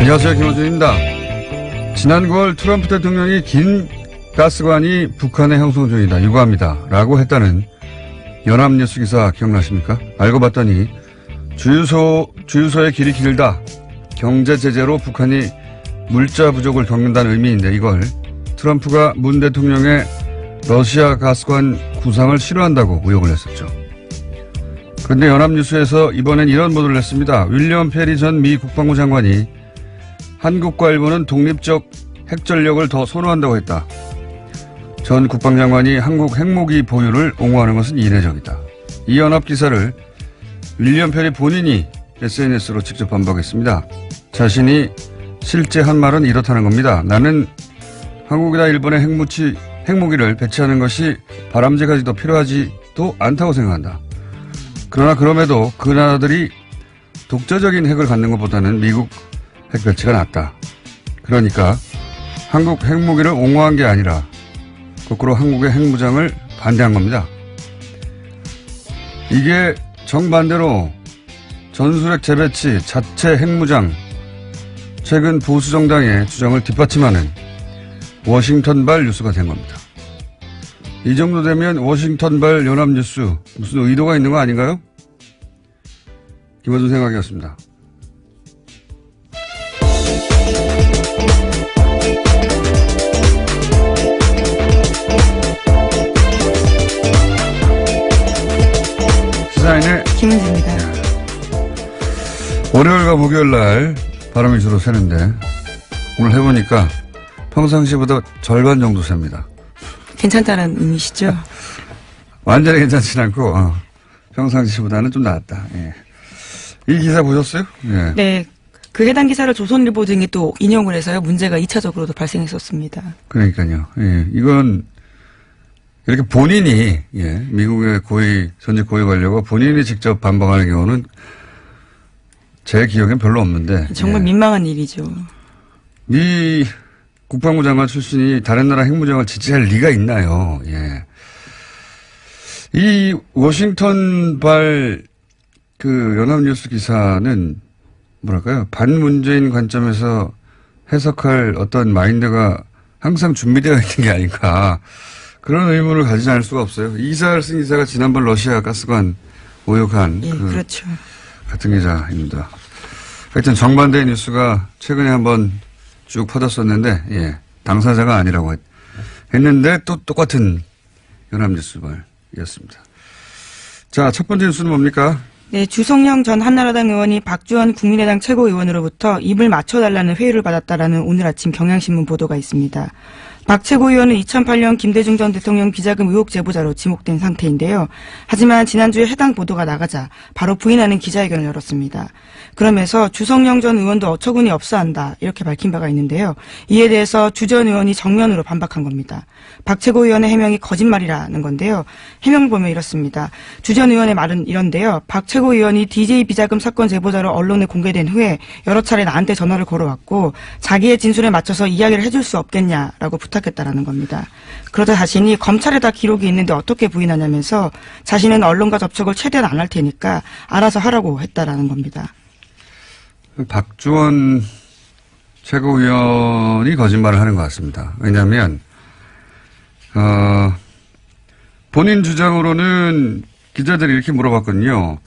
안녕하세요, 김원준입니다. 지난 9월 트럼프 대통령이 긴 가스관이 북한의 형성 중이다, 유가합니다 라고 했다는 연합뉴스 기사 기억나십니까? 알고 봤더니 주유소의 길이 길다, 경제 제재로 북한이 물자 부족을 겪는다는 의미인데, 이걸 트럼프가 문 대통령의 러시아 가스관 구상을 싫어한다고 의혹을 냈었죠. 그런데 연합뉴스에서 이번엔 이런 보도를 했습니다. 윌리엄 페리 전 미 국방부 장관이 한국과 일본은 독립적 핵전력을 더 선호한다고 했다. 전 국방장관이 한국 핵무기 보유를 옹호하는 것은 이례적이다. 이 연합기사를 윌리엄 페리 본인이 SNS로 직접 반박했습니다. 자신이 실제 한 말은 이렇다는 겁니다. 나는 한국이나 일본의 핵무기를 배치하는 것이 바람직하지도 필요하지도 않다고 생각한다. 그러나 그럼에도 그 나라들이 독자적인 핵을 갖는 것보다는 미국 핵 배치가 낫다. 그러니까 한국 핵무기를 옹호한 게 아니라 거꾸로 한국의 핵무장을 반대한 겁니다. 이게 정반대로 전술핵 재배치, 자체 핵무장, 최근 보수 정당의 주장을 뒷받침하는 워싱턴발 뉴스가 된 겁니다. 이 정도 되면 워싱턴발 연합뉴스, 무슨 의도가 있는 거 아닌가요? 김어준 생각이었습니다. 시사인의 김은지입니다. 월요일과 목요일 날 바람이 주로 새는데, 오늘 해보니까 평상시보다 절반 정도 셉니다. 괜찮다는 의미시죠? 완전히 괜찮진 않고 평상시보다는 좀 나았다. 예. 이 기사 보셨어요? 예. 네. 그 해당 기사를 조선일보 등이 또 인용을 해서요, 문제가 2차적으로도 발생했었습니다. 그러니까요. 예. 이건 이렇게 본인이, 미국의 전직 고위 관료가 본인이 직접 반박하는 경우는 제 기억엔 별로 없는데. 정말 민망한 일이죠. 미 국방부 장관 출신이 다른 나라 핵무장을 지지할 리가 있나요? 예. 이 워싱턴발 그 연합뉴스 기사는 뭐랄까요? 반문재인 관점에서 해석할 어떤 마인드가 항상 준비되어 있는 게 아닌가. 그런 의문을 가지지 않을 수가 없어요. 이 기사를 쓴 기사가 지난번 러시아 가스관 모욕한. 예, 그렇죠. 같은 기자입니다. 하여튼 정반대의 뉴스가 최근에 한번 쭉 퍼졌었는데, 당사자가 아니라고 했는데 또 똑같은 연합뉴스발이었습니다. 자, 첫 번째 뉴스는 뭡니까? 네, 주성영 전 한나라당 의원이 박주원 국민의당 최고위원으로부터 입을 맞춰달라는 회유를 받았다라는 오늘 아침 경향신문 보도가 있습니다. 박 최고위원은 2008년 김대중 전 대통령 비자금 의혹 제보자로 지목된 상태인데요. 하지만 지난주에 해당 보도가 나가자 바로 부인하는 기자회견을 열었습니다. 그러면서 주성영 전 의원도 어처구니 없어 한다, 이렇게 밝힌 바가 있는데요. 이에 대해서 주 전 의원이 정면으로 반박한 겁니다. 박 최고위원의 해명이 거짓말이라는 건데요. 해명 보면 이렇습니다. 주 전 의원의 말은 이런데요. 박 최고위원이 DJ 비자금 사건 제보자로 언론에 공개된 후에 여러 차례 나한테 전화를 걸어왔고 자기의 진술에 맞춰서 이야기를 해줄 수 없겠냐라고 부탁했다라는 겁니다. 그러자 자신이 검찰에 다 기록이 있는데 어떻게 부인하냐면서 자신은 언론과 접촉을 최대한 안 할 테니까 알아서 하라고 했다라는 겁니다. 박주원 최고위원이 거짓말을 하는 것 같습니다. 왜냐하면 본인 주장으로는 기자들이 이렇게 물어봤거든요.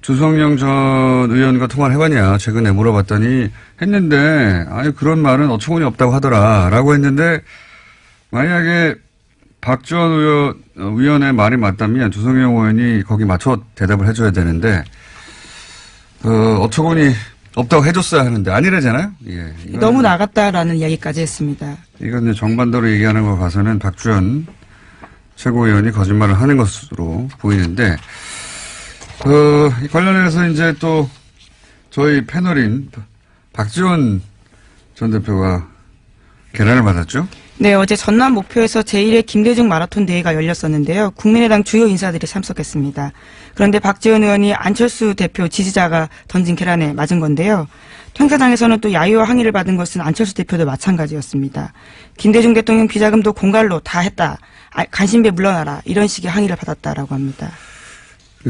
주성영 전 의원과 통화를 해봤냐 최근에 물어봤더니 했는데 그런 말은 어처구니 없다고 하더라 라고 했는데, 만약에 박주원 의원의 말이 맞다면 주성영 의원이 거기 맞춰 대답을 해줘야 되는데 어처구니 없다고 해줬어야 하는데 아니래잖아요. 예, 너무 나갔다라는 이야기까지 했습니다. 이건 정반대로 얘기하는 거 봐서는 박주원 최고위원이 거짓말을 하는 것으로 보이는데, 관련해서 이제 또 저희 패널인 박지원 전 대표가 계란을 맞았죠? 네, 어제 전남 목표에서 제1회 김대중 마라톤 대회가 열렸었는데요. 국민의당 주요 인사들이 참석했습니다. 그런데 박지원 의원이 안철수 대표 지지자가 던진 계란에 맞은 건데요. 행사장에서는 또 야유와 항의를 받은 것은 안철수 대표도 마찬가지였습니다. 김대중 대통령 비자금도 공갈로 다 했다. 간신배 물러나라. 이런 식의 항의를 받았다라고 합니다.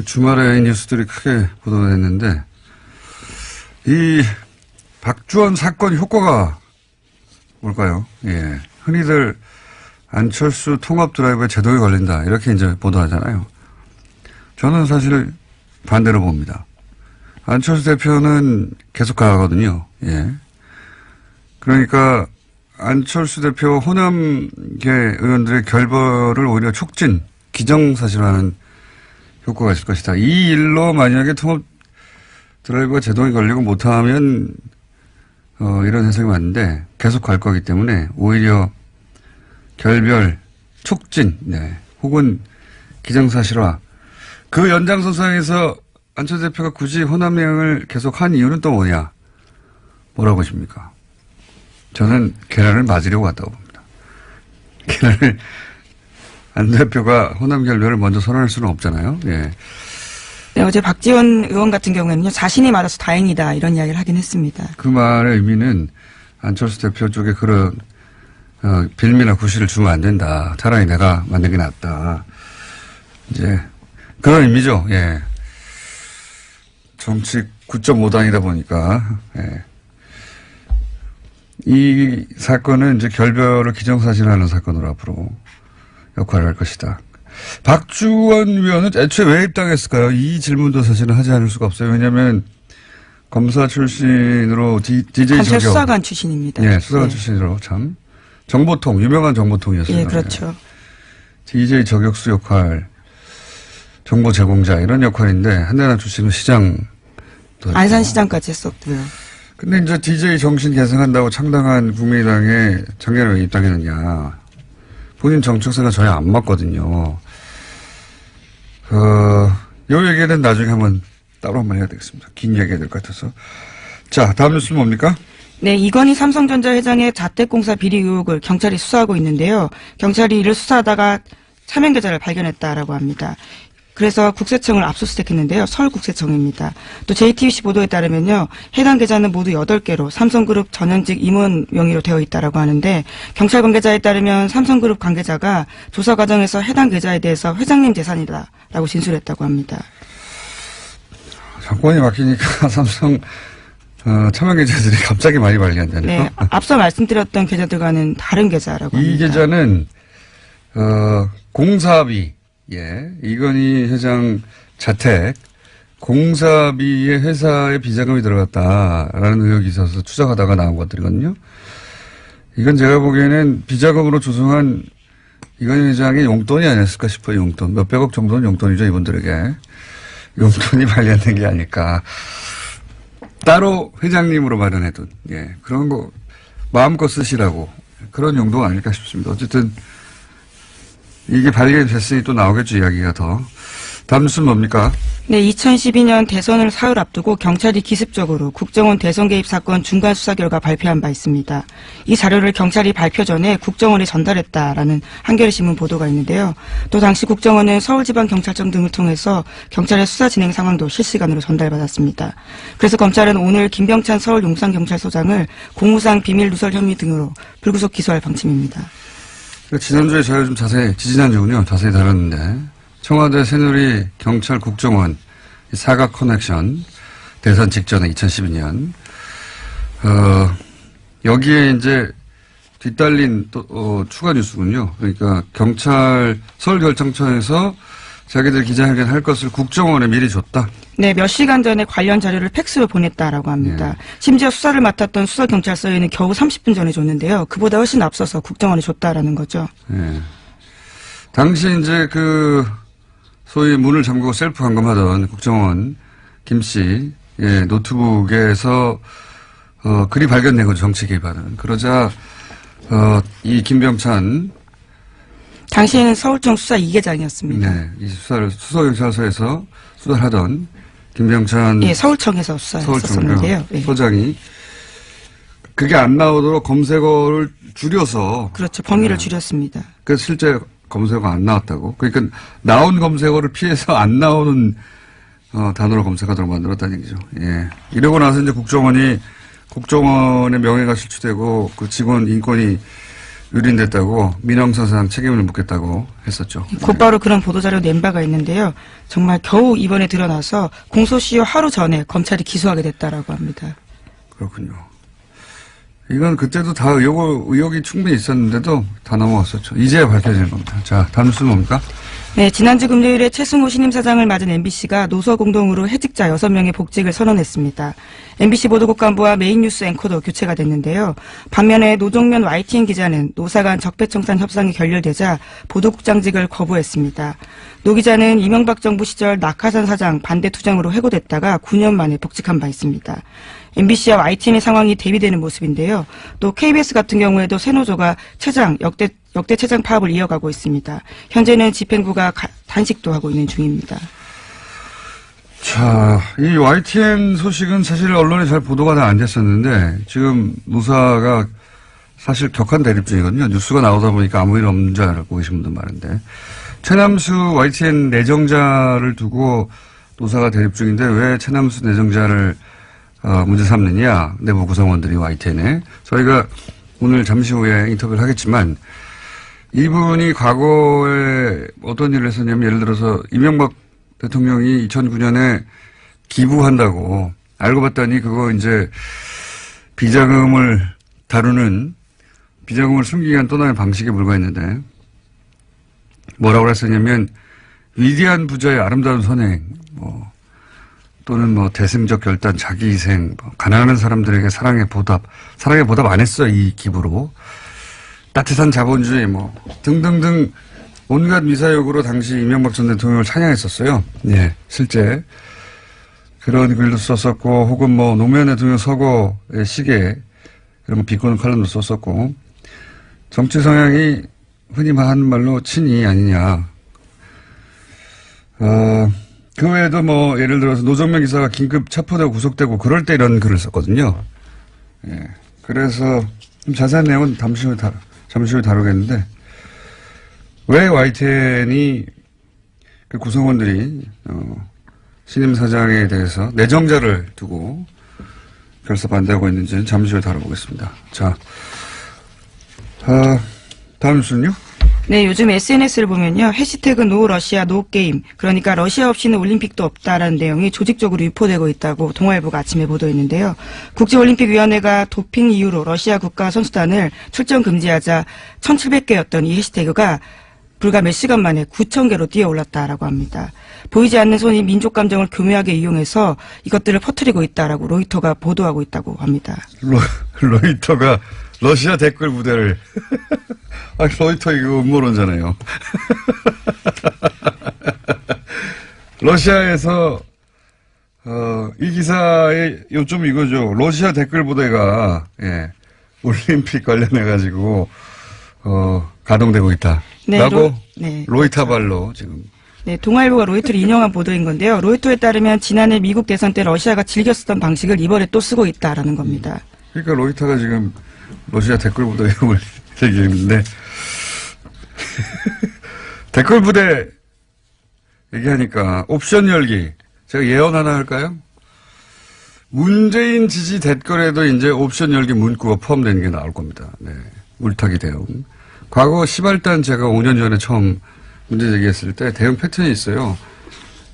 주말에 이 뉴스들이 크게 보도됐는데, 이 박주원 사건 효과가 뭘까요? 예. 흔히들 안철수 통합 드라이브에 제동이 걸린다. 이렇게 이제 보도하잖아요. 저는 사실 반대로 봅니다. 안철수 대표는 계속 가거든요. 예. 그러니까 안철수 대표 호남계 의원들의 결별을 오히려 촉진, 기정사실화하는 효과가 있을 것이다. 이 일로 만약에 통합 드라이브가 제동이 걸리고 못하면 이런 해석이 맞는데 계속 갈 거기 때문에 오히려 결별, 촉진, 네. 혹은 기정사실화. 그 연장선상에서 안철수 대표가 굳이 호남행을 계속 한 이유는 또 뭐냐? 뭐라고 보십니까? 저는 계란을 맞으려고 왔다고 봅니다. 계란을 안 대표가 호남 결별을 먼저 선언할 수는 없잖아요. 예. 네, 어제 박지원 의원 같은 경우에는요, 자신이 맞아서 다행이다 이런 이야기를 하긴 했습니다. 그 말의 의미는 안철수 대표 쪽에 그런 빌미나 구실을 주면 안 된다. 차라리 내가 만든 게 낫다. 이제 그런 의미죠. 예. 정치 9.5단이다 보니까 예. 이 사건은 이제 결별을 기정사실화하는 사건으로 앞으로 역할을 할 것이다. 박주원 위원은 애초에 왜 입당했을까요? 이 질문도 사실은 하지 않을 수가 없어요. 왜냐하면 검사 출신으로 DJ 검찰 저격. 수사관 출신입니다. 네, 수사관 네. 출신으로 참 정보통 유명한 정보통이었어요. 예, 그렇죠. DJ 저격수 역할, 정보 제공자 이런 역할인데 한나라 출신은 시장. 안산시장까지 했었고요. 근데 이제 DJ 정신 계승한다고 창당한 국민의당에 작년에 왜 입당했느냐. 본인 정책사가 저희 안 맞거든요. 요 얘기는 나중에 한번 따로 한번 해야 되겠습니다. 긴 얘기가 될 것 같아서. 자, 다음 뉴스는 뭡니까? 네, 이건희 삼성전자 회장의 자택공사 비리 의혹을 경찰이 수사하고 있는데요. 경찰이 이를 수사하다가 차명 계좌를 발견했다라고 합니다. 그래서 국세청을 압수수색했는데요. 서울국세청입니다. 또 JTBC 보도에 따르면요. 해당 계좌는 모두 8개로 삼성그룹 전현직 임원 명의로 되어 있다라고 하는데 경찰 관계자에 따르면 삼성그룹 관계자가 조사 과정에서 해당 계좌에 대해서 회장님 재산이다라고 진술했다고 합니다. 정권이 바뀌니까 삼성 차명 계좌들이 갑자기 많이 발견되네요. 네, 앞서 말씀드렸던 계좌들과는 다른 계좌라고 합니다. 이 계좌는 공사비, 예, 이건희 회장 자택 공사비에 회사에 비자금이 들어갔다라는 의혹이 있어서 추적하다가 나온 것들이거든요. 이건 제가 보기에는 비자금으로 조성한 이건희 회장의 용돈이 아니었을까 싶어요. 용돈 몇백억 정도는 용돈이죠, 이분들에게. 용돈이 관련된 게 아닐까. 따로 회장님으로 마련해둔, 예, 그런 거 마음껏 쓰시라고 그런 용도가 아닐까 싶습니다. 어쨌든 이게 발견됐으니 또 나오겠죠, 이야기가 더. 다음 뉴스는 뭡니까? 네, 2012년 대선을 사흘 앞두고 경찰이 기습적으로 국정원 대선 개입 사건 중간 수사 결과 발표한 바 있습니다. 이 자료를 경찰이 발표 전에 국정원에 전달했다라는 한겨레신문 보도가 있는데요. 또 당시 국정원은 서울지방경찰청 등을 통해서 경찰의 수사 진행 상황도 실시간으로 전달받았습니다. 그래서 검찰은 오늘 김병찬 서울 용산경찰서장을 공무상 비밀 누설 혐의 등으로 불구속 기소할 방침입니다. 지난주에 저희가 좀 지지난주군요. 자세히 다뤘는데, 청와대 새누리 경찰 국정원 사각 커넥션 대선 직전에 2012년, 여기에 이제 뒤따른 또, 추가 뉴스군요. 그러니까 경찰 서울결정청에서 자기들 기자회견 할 것을 국정원에 미리 줬다. 네, 몇 시간 전에 관련 자료를 팩스로 보냈다라고 합니다. 네. 심지어 수사를 맡았던 수서경찰서에는 겨우 30분 전에 줬는데요. 그보다 훨씬 앞서서 국정원에 줬다라는 거죠. 네. 당시 이제 소위 문을 잠그고 셀프 감금하던 국정원 김씨, 예, 노트북에서, 글이 발견된 거죠. 정치 개입하는. 그러자, 이 김병찬. 당시에는 서울청 수사 2계장이었습니다. 네. 이 수사를 수서경찰서에서 수사를 하던 김병찬. 예, 서울청에서 수사했었는데요. 예. 소장이 그게 안 나오도록 검색어를 줄여서. 그렇죠. 범위를 줄였습니다. 그래서 실제 검색어가 안 나왔다고. 그러니까 나온 검색어를 피해서 안 나오는 단어로 검색하도록 만들었다는 얘기죠. 예. 이러고 나서 이제 국정원의 명예가 실추되고 그 직원 인권이 유린됐다고 민영사상 책임을 묻겠다고 했었죠. 곧바로 그런 보도자료 낸 바가 있는데요. 정말 겨우 이번에 드러나서 공소시효 하루 전에 검찰이 기소하게 됐다라고 합니다. 그렇군요. 이건 그때도 다 의혹이 충분히 있었는데도 다 넘어갔었죠. 이제 밝혀지는 겁니다. 자, 다음 뉴스는 뭡니까? 네, 지난주 금요일에 최승호 신임 사장을 맞은 MBC가 노서 공동으로 해직자 6명의 복직을 선언했습니다. MBC 보도국 간부와 메인 뉴스 앵커도 교체가 됐는데요. 반면에 노종면 YTN 기자는 노사 간 적폐청산 협상이 결렬되자 보도국장직을 거부했습니다. 노 기자는 이명박 정부 시절 낙하산 사장 반대 투쟁으로 해고됐다가 9년 만에 복직한 바 있습니다. MBC와 YTN의 상황이 대비되는 모습인데요. 또 KBS 같은 경우에도 새노조가 역대 최장 파업을 이어가고 있습니다. 현재는 집행부가 단식도 하고 있는 중입니다. 자, 이 YTN 소식은 사실 언론에 잘 보도가 다 안 됐었는데 지금 노사가 사실 격한 대립 중이거든요. 뉴스가 나오다 보니까 아무 일 없는 줄 알고 계신 분들 많은데 최남수 YTN 내정자를 두고 노사가 대립 중인데 왜 최남수 내정자를 문제 삼느냐, 내부 구성원들이 YTN에. 저희가 오늘 잠시 후에 인터뷰를 하겠지만 이분이 과거에 어떤 일을 했었냐면 예를 들어서 이명박 대통령이 2009년에 기부한다고 알고 봤더니 그거 이제 비자금을 다루는 비자금을 숨기기 위한 또 다른 방식에 불과했는데 뭐라고 그랬었냐면 위대한 부자의 아름다운 선행 또는 대승적 결단, 자기희생, 가난한 사람들에게 사랑의 보답 안 했어, 이 기부로. 따뜻한 자본주의, 등등등 온갖 미사역으로 당시 이명박 전 대통령을 찬양했었어요. 예, 실제. 그런 글도 썼었고, 혹은 노무현 대통령 서거의 시계, 이런 거 비꼬는 칼럼도 썼었고, 정치 성향이 흔히 하는 말로 친이 아니냐. 그 외에도 예를 들어서 노정면 기사가 긴급 체포되고 구속되고 그럴 때 이런 글을 썼거든요. 예. 그래서 좀 자세한 내용은 잠시 후에 다루겠는데, 왜 YTN이 그 구성원들이, 신임 사장에 대해서 내정자를 두고 결사 반대하고 있는지는 잠시 후에 다뤄보겠습니다. 자, 다음 뉴스는요? 네, 요즘 SNS를 보면요. 해시태그 노 러시아 노 게임. 그러니까 러시아 없이는 올림픽도 없다라는 내용이 조직적으로 유포되고 있다고 동아일보가 아침에 보도했는데요. 국제올림픽위원회가 도핑 이유로 러시아 국가 선수단을 출전 금지하자 1,700개였던 이 해시태그가 불과 몇 시간 만에 9,000개로 뛰어올랐다라고 합니다. 보이지 않는 손이 민족 감정을 교묘하게 이용해서 이것들을 퍼뜨리고 있다라고 로이터가 보도하고 있다고 합니다. 로이터가 러시아 댓글 부대를 로이터 이거 음모론잖아요. 러시아에서 이 기사의 요점 이거죠. 러시아 댓글 부대가 올림픽 관련해 가지고 가동되고 있다. 네, 라고 네, 로이터발로 지금. 네, 동아일보가 로이터를 인용한 보도인 건데요. 로이터에 따르면 지난해 미국 대선 때 러시아가 즐겨 쓰던 방식을 이번에 또 쓰고 있다라는 겁니다. 그러니까 로이터가 지금 러시아 댓글 부대 이름을 얘기했는데 댓글 부대 얘기하니까 옵션 열기 제가 예언 하나 할까요? 문재인 지지 댓글에도 이제 옵션 열기 문구가 포함되는 게 나올 겁니다. 네, 물타기 대응. 과거 시발단 제가 5년 전에 처음 문제 제기했을 때 대응 패턴이 있어요.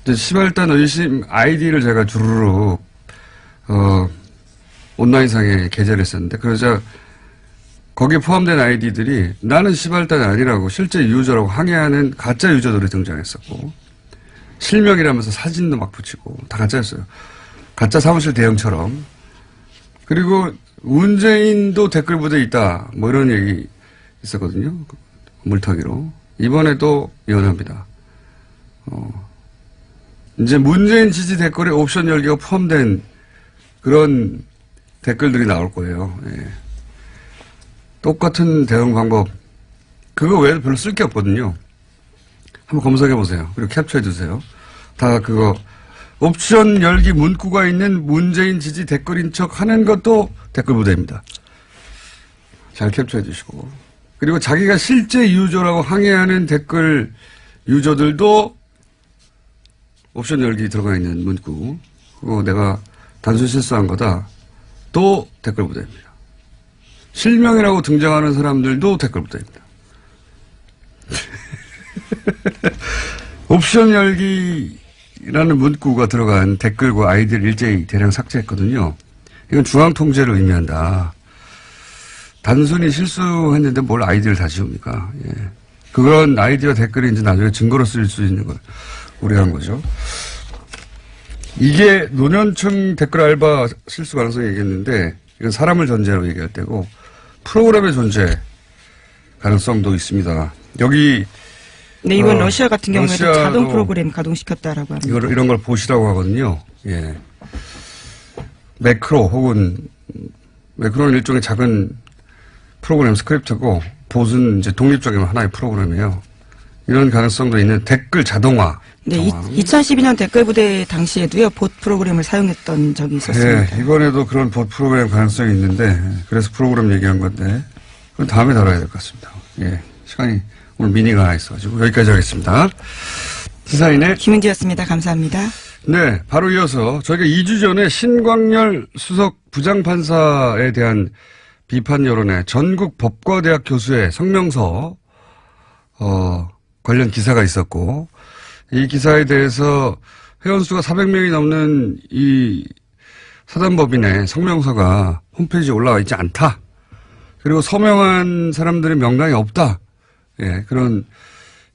이제 시발단 의심 아이디를 제가 주르륵 온라인상에 게재를 했었는데 그러자 거기에 포함된 아이디들이 나는 시발단이 아니라고 실제 유저라고 항의하는 가짜 유저들이 등장했었고 실명이라면서 사진도 막 붙이고 다 가짜였어요. 가짜 사무실 대형처럼. 그리고 문재인도 댓글 부대에 있다. 이런 얘기 있었거든요. 물타기로. 이번에도 예언합니다. 이제 문재인 지지 댓글에 옵션 열기가 포함된 그런 댓글들이 나올 거예요. 예. 똑같은 대응 방법. 그거 외에도 별로 쓸 게 없거든요. 한번 검색해 보세요. 그리고 캡처해 두세요. 다 그거 옵션 열기 문구가 있는 문재인 지지 댓글인 척 하는 것도 댓글 부대입니다. 잘 캡처해 주시고. 그리고 자기가 실제 유저라고 항의하는 댓글 유저들도 옵션 열기 들어가 있는 문구. 그거 내가 단순 실수한 거다. 또 댓글 부대입니다. 실명이라고 등장하는 사람들도 댓글 부대입니다. 옵션 열기라는 문구가 들어간 댓글과 아이디를 일제히 대량 삭제했거든요. 이건 중앙 통제를 의미한다. 단순히 실수했는데 뭘 아이디어를 다 지웁니까? 예. 그런 아이디어 댓글이 이제 나중에 증거로 쓰일 수 있는 걸 우려한 거죠. 이게 노년층 댓글 알바 실수 가능성이 얘기했는데 이건 사람을 전제로 얘기할 때고 프로그램의 존재 가능성도 있습니다. 여기 네, 이번 러시아 같은 경우에도 러시아도 자동 프로그램 가동시켰다라고 합니다. 이런 걸 보시라고 하거든요. 예. 매크로 혹은 매크로는 일종의 작은 프로그램 스크립트고 봇은 이제 독립적인 하나의 프로그램이에요. 이런 가능성도 있는 댓글 자동화. 네, 2012년 댓글 부대 당시에도요, 봇 프로그램을 사용했던 적이 있었습니다. 예, 이번에도 그런 봇 프로그램 가능성이 있는데, 그래서 프로그램 얘기한 건데, 그건 다음에 다뤄야 될 것 같습니다. 예, 시간이 오늘 미니가 하나 있어가지고 여기까지 하겠습니다. 시사인의 김은지였습니다. 감사합니다. 네, 바로 이어서 저희가 2주 전에 신광열 수석 부장판사에 대한 비판 여론에 전국 법과대학 교수의 성명서 관련 기사가 있었고 이 기사에 대해서 회원수가 400명이 넘는 이 사단법인의 성명서가 홈페이지에 올라와 있지 않다. 그리고 서명한 사람들의 명단이 없다. 예,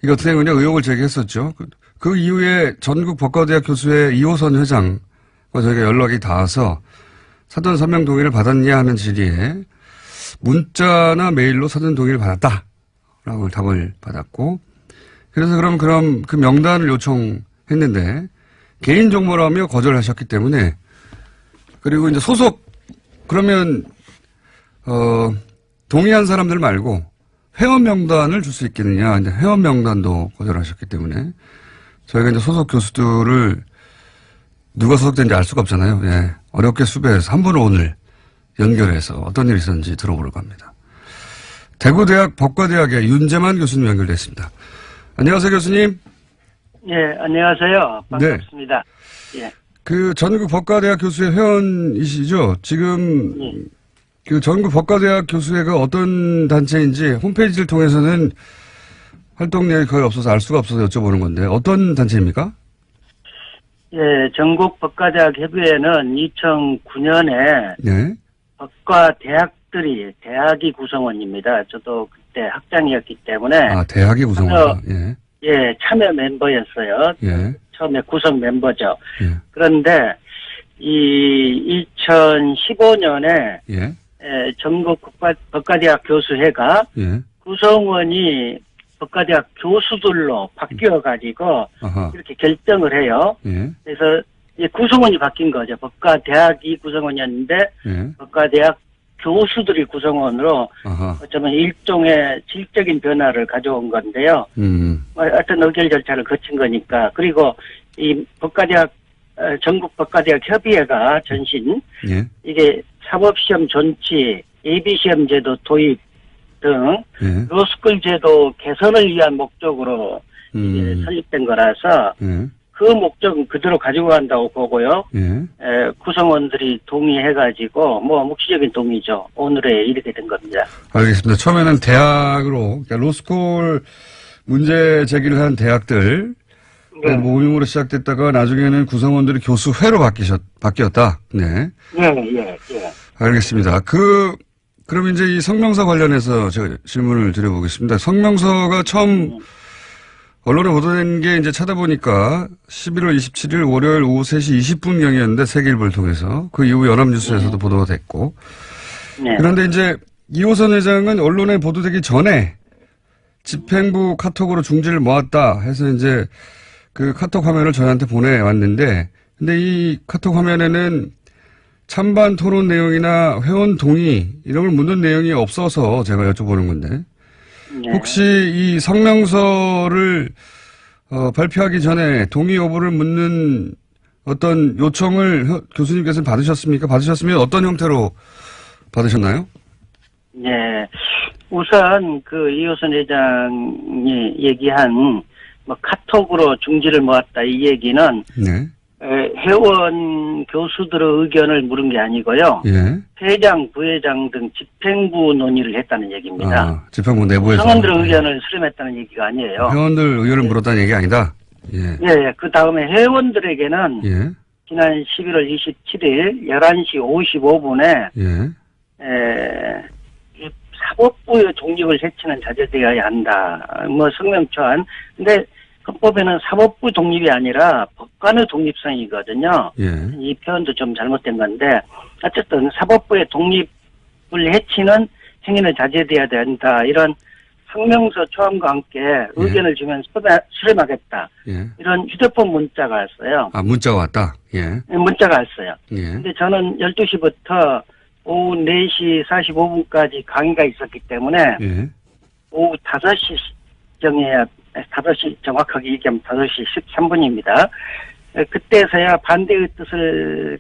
이것 때문에 의혹을 제기했었죠. 그 이후에 전국 법과대학 교수의 이호선 회장과 저희가 연락이 닿아서 사전 서명 동의를 받았냐 하는 질의에 문자나 메일로 사전 동의를 받았다라고 답을 받았고 그래서 그럼 그 명단을 요청했는데 개인정보라며 거절하셨기 때문에 그리고 이제 그러면 동의한 사람들 말고 회원 명단을 줄 수 있겠느냐. 이제 회원 명단도 거절하셨기 때문에 저희가 이제 소속 교수들을 누가 소속된지 알 수가 없잖아요. 예. 어렵게 수배해서 한 분을 오늘 연결해서 어떤 일이 있었는지 들어보려고 합니다. 대구대학 법과대학의 윤재만 교수님 연결됐습니다. 안녕하세요, 교수님. 예, 안녕하세요. 반갑습니다. 네. 예. 그 전국 법과대학 교수회 회원이시죠? 지금 그 전국 법과대학 교수회가 어떤 단체인지 홈페이지를 통해서는 활동 내역이 거의 없어서 알 수가 없어서 여쭤보는 건데 어떤 단체입니까? 예, 전국 법과대학 협의회는 2009년에 네. 법과 대학이 구성원입니다. 저도 그때 학장이었기 때문에. 아, 대학이 구성원이다. 예. 예, 참여 member였어요. 예. 처음에 구성 멤버죠. 예. 그런데 이 2015년에 예. 전국 법과대학 교수회가 예. 구성원이 법과대학 교수들로 바뀌어가지고 이렇게 결정을 해요. 예. 그래서 구성원이 바뀐 거죠. 법과대학이 구성원이었는데 예. 법과대학 교수들이 구성원으로 어쩌면 일종의 질적인 변화를 가져온 건데요. 하여튼 의결 절차를 거친 거니까. 그리고 이 법과대학 전국 법과대학 협의회가 전신 예. 이게 사법시험 존치, 예비시험 제도 도입 등 예. 로스쿨 제도 개선을 위한 목적으로 이게 설립된 거라서 그 목적은 그대로 가지고 간다고 보고요. 예. 구성원들이 동의해가지고 묵시적인 동의죠. 오늘에 이렇게 된 겁니다. 알겠습니다. 처음에는 대학으로 그러니까 로스쿨 문제 제기를 한 대학들 모임으로 시작됐다가 나중에는 구성원들이 교수회로 바뀌었다. 네. 예. 알겠습니다. 그럼 이제 이 성명서 관련해서 제가 질문을 드려보겠습니다. 성명서가 처음 언론에 보도된 게 이제 찾아보니까 11월 27일 월요일 오후 3시 20분경이었는데 세계일보를 통해서 그 이후 연합뉴스에서도 보도가 됐고. 네. 그런데 이제 이호선 회장은 언론에 보도되기 전에 집행부 카톡으로 중지를 모았다 해서 이제 그 카톡 화면을 저희한테 보내왔는데 근데 이 카톡 화면에는 찬반 토론 내용이나 회원 동의 이런 걸 묻는 내용이 없어서 제가 여쭤보는 건데 네. 혹시 이 성명서를 발표하기 전에 동의 여부를 묻는 어떤 요청을 교수님께서는 받으셨습니까? 받으셨으면 어떤 형태로 받으셨나요? 네. 우선 그 이호선 회장이 얘기한 카톡으로 중지를 모았다 이 얘기는 네. 회원 교수들의 의견을 물은 게 아니고요. 예. 회장, 부회장 등 집행부 논의를 했다는 얘기입니다. 아, 집행부 내부에서. 구성원들의 의견을 수렴했다는 얘기가 아니에요. 회원들 의견을 물었다는 얘기 아니다? 예. 예. 그 다음에 회원들에게는 예. 지난 11월 27일 11시 55분에 예. 사법부의 독립을 해치는 자제되어야 한다. 뭐 성명초안. 근데 헌법에는 사법부 독립이 아니라 법관의 독립성이거든요. 예. 이 표현도 좀 잘못된 건데 어쨌든 사법부의 독립을 해치는 행위는 자제돼야 된다. 이런 성명서 초안과 함께 의견을 주면 수렴하겠다. 예. 이런 휴대폰 문자가 왔어요. 아, 문자가 왔다. 예. 문자가 왔어요. 예. 근데 저는 12시부터 오후 4시 45분까지 강의가 있었기 때문에 예. 오후 5시 정해야 5시 정확하게 얘기하면 5시 13분입니다. 그때서야 반대의 뜻을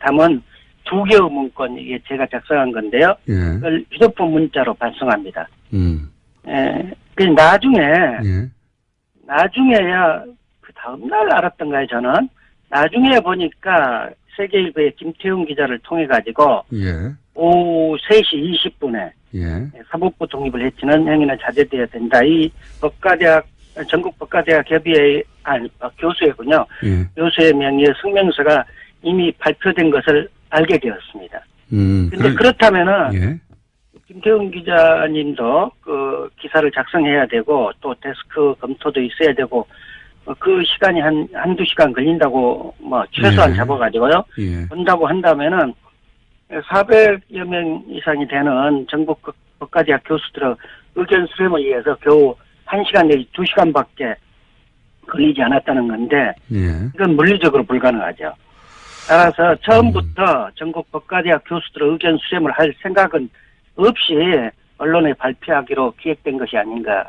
담은 2개의 문건 이게 제가 작성한 건데요. 예. 그걸 휴대폰 문자로 발송합니다. 그 예. 나중에야 그 다음날 알았던가요, 저는. 나중에 보니까 세계일보의 김태훈 기자를 통해 가지고 예. 오후 3시 20분에 예. 사법부 독립을 해치는 행위는 자제돼야 된다. 이 전국 법과대학 협의회 교수회군요. 예. 교수의 명의의 성명서가 이미 발표된 것을 알게 되었습니다. 근데 그렇다면은 예. 김태훈 기자님도 그 기사를 작성해야 되고 또 데스크 검토도 있어야 되고 그 시간이 한두 시간 걸린다고 뭐 최소한 예. 잡아가지고요. 예. 본다고 한다면은 400여 명 이상이 되는 전국 법과대학 교수들의 의견 수렴을 위해서 겨우 1시간 내지 2시간밖에 걸리지 않았다는 건데 예. 이건 물리적으로 불가능하죠. 따라서 처음부터 전국 법과대학 교수들의 의견 수렴을 할 생각은 없이 언론에 발표하기로 기획된 것이 아닌가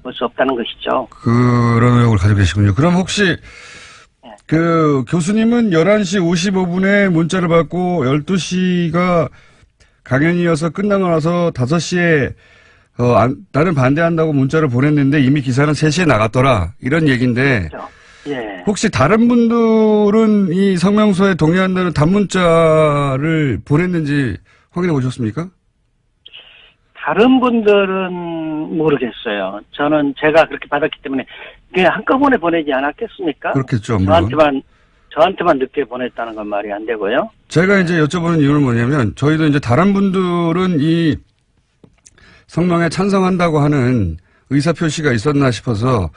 볼 수 없다는 것이죠. 그런 의혹을 가지고 계시군요. 그럼 혹시 그 교수님은 11시 55분에 문자를 받고 12시가 강연이어서 끝나고 나서 5시에 나는 반대한다고 문자를 보냈는데 이미 기사는 3시에 나갔더라. 이런 얘기인데 그렇죠. 예. 혹시 다른 분들은 이 성명서에 동의한다는 단문자를 보냈는지 확인해 보셨습니까? 다른 분들은 모르겠어요. 저는 제가 그렇게 받았기 때문에 그냥 한꺼번에 보내지 않았겠습니까? 그렇겠죠. 물론. 저한테만 늦게 보냈다는 건 말이 안 되고요. 제가 이제 여쭤보는 이유는 뭐냐면 저희도 이제 다른 분들은 이 성명에 찬성한다고 하는 의사표시가 있었나 싶어서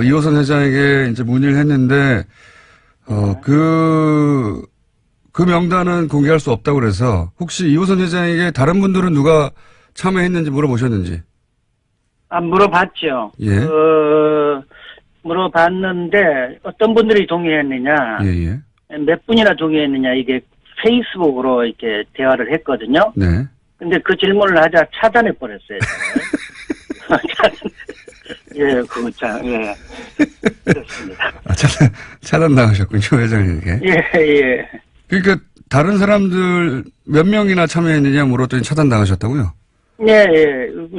이호선 회장에게 이제 문의를 했는데 그 명단은 공개할 수 없다고 그래서 혹시 이호선 회장에게 다른 분들은 누가 참여했는지 물어보셨는지? 물어봤죠. 예. 물어봤는데 어떤 분들이 동의했느냐, 예. 몇 분이나 동의했느냐 이게 페이스북으로 이렇게 대화를 했거든요. 네. 근데 그 질문을 하자 차단해 버렸어요. 예, 예. 그렇습니다. 차단당하셨군요, 회장님께. 예. 그러니까 다른 사람들 몇 명이나 참여했느냐 물었더니 차단당하셨다고요? 예.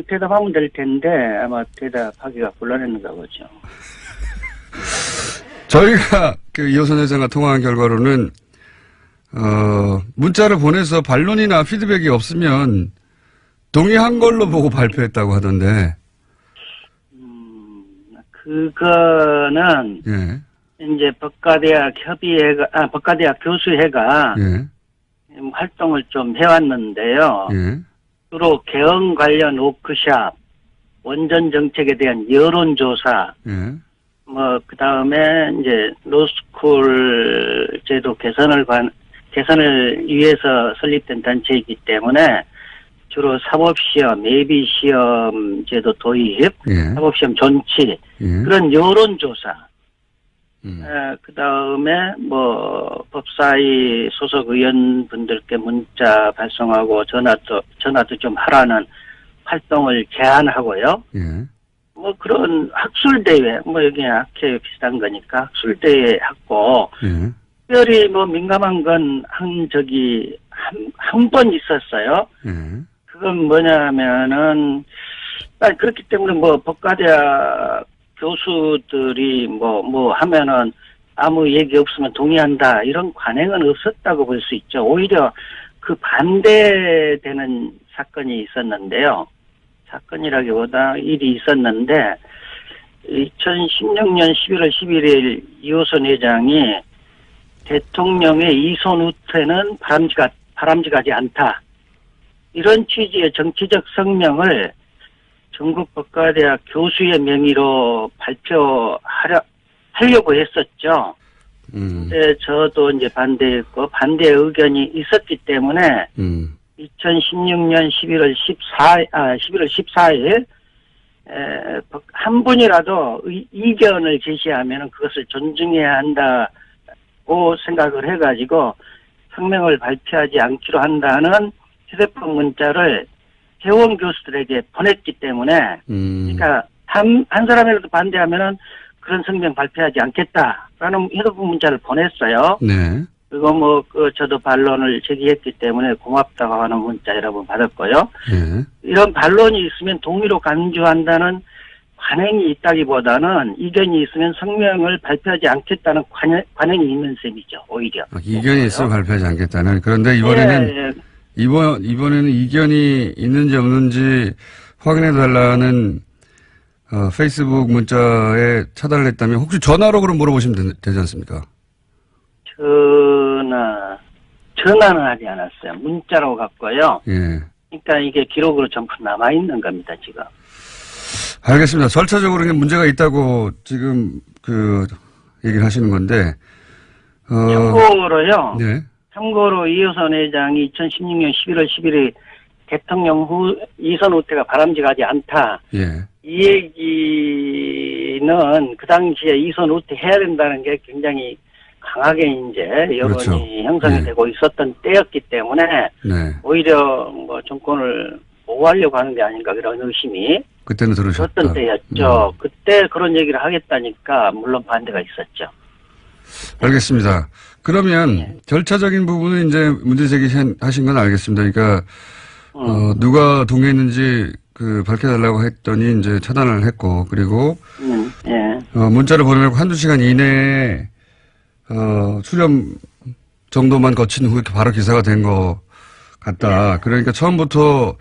대답하면 될 텐데 아마 대답하기가 곤란했는가 보죠. 저희가 그 이호선 회장과 통화한 결과로는 문자를 보내서 반론이나 피드백이 없으면 동의한 걸로 보고 발표했다고 하던데. 그거는 예. 이제 법과대학 교수회가 예. 활동을 좀 해왔는데요. 예. 주로 개헌 관련 워크샵, 원전 정책에 대한 여론조사, 예. 그 다음에 이제 로스쿨 제도 개선을 위해서 설립된 단체이기 때문에 주로 사법시험, 예비시험 제도 도입, 예. 사법시험 존치, 예. 그런 여론조사, 그 다음에 법사위 소속 의원분들께 문자 발송하고 전화도 좀 하라는 활동을 제안하고요. 예. 그런 학술대회, 여기 학회 비슷한 거니까 학술대회 하고, 예. 특별히 민감한 건 한 번 있었어요. 예. 그건 뭐냐면은, 그렇기 때문에 법과대학 교수들이 하면은 아무 얘기 없으면 동의한다. 이런 관행은 없었다고 볼 수 있죠. 오히려 그 반대되는 사건이 있었는데요. 사건이라기보다 일이 있었는데 2016년 11월 11일 이호선 회장이 대통령의 이손 후퇴는 바람직하지 않다. 이런 취지의 정치적 성명을 전국 법과대학 교수의 명의로 하려고 했었죠. 근데 저도 이제 반대했고 반대 의견이 있었기 때문에 2016년 11월 14일 한 분이라도 이견을 제시하면 그것을 존중해야 한다고 생각을 해가지고 성명을 발표하지 않기로 한다는 휴대폰 문자를 회원 교수들에게 보냈기 때문에 그러니까 한 사람이라도 반대하면은 그런 성명 발표하지 않겠다라는 휴대폰 문자를 보냈어요. 네. 그리고 저도 반론을 제기했기 때문에 고맙다고 하는 문자 여러 번 받았고요. 네. 이런 반론이 있으면 동의로 간주한다는 관행이 있다기보다는 이견이 있으면 성명을 발표하지 않겠다는 관행이 있는 셈이죠, 오히려. 이견이 있으면 발표하지 않겠다는. 그런데 이번에는, 이번에는 이견이 있는지 없는지 확인해달라는, 페이스북 문자에 차단을 했다면 혹시 전화로 그럼 물어보시면 되지 않습니까? 전화는 하지 않았어요. 문자로 갔고요. 예. 그러니까 이게 기록으로 전부 남아있는 겁니다, 지금. 알겠습니다. 절차적으로 문제가 있다고 지금 얘기를 하시는 건데. 참고로요. 네. 참고로 이호선 회장이 2016년 11월 11일 대통령 후 이선 후퇴가 바람직하지 않다. 예. 이 얘기는 그 당시에 이선 후퇴해야 된다는 게 굉장히 강하게 이제 여론이 그렇죠. 형성이 네. 되고 있었던 때였기 때문에 네. 오히려 정권을 보호하려고 하는 게 아닌가 그런 의심이 그때는 들으셨다. 있었던 때였죠. 그때 그런 얘기를 하겠다니까 물론 반대가 있었죠. 알겠습니다. 그러면 절차적인 부분은 이제 문제 제기하신 건 알겠습니다. 그러니까 누가 동의했는지 밝혀달라고 했더니 이제 차단을 했고 그리고 예. 문자를 보내고 한두 시간 이내에 수렴 정도만 거친 후에 바로 기사가 된 것 같다. 네. 그러니까 처음부터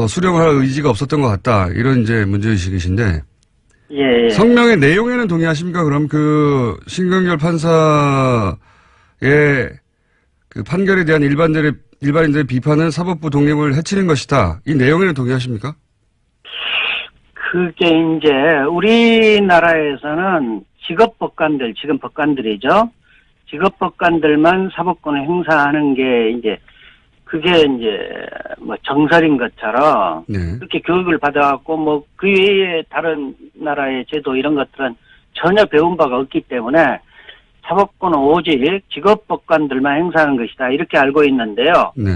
수령을 할 의지가 없었던 것 같다. 이런 이제 문제의식이신데. 예. 성명의 내용에는 동의하십니까? 그럼 신경결 판사의 판결에 대한 일반인들의 비판은 사법부 독립을 해치는 것이다. 이 내용에는 동의하십니까? 그게 이제 우리나라에서는 직업법관들, 지금 법관들이죠. 직업법관들만 사법권을 행사하는 게 이제 그게 이제 정설인 것처럼 네. 그렇게 교육을 받아갖고 그 외에 다른 나라의 제도 이런 것들은 전혀 배운 바가 없기 때문에 사법권은 오직 직업법관들만 행사하는 것이다 이렇게 알고 있는데요. 네.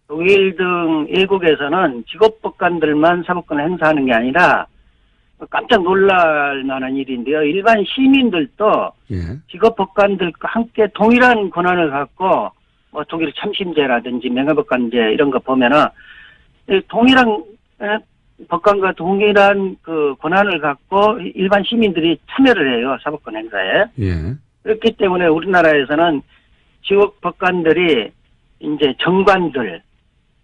독일 등 외국에서는 직업법관들만 사법권을 행사하는 게 아니라 깜짝 놀랄 만한 일인데요. 일반 시민들도 예. 직업법관들과 함께 동일한 권한을 갖고 독일 참심제라든지 명예법관제 이런 거 보면은 동일한 법관과 동일한 권한을 갖고 일반 시민들이 참여를 해요. 사법권 행사에. 예. 그렇기 때문에 우리나라에서는 지역법관들이 이제 정관들,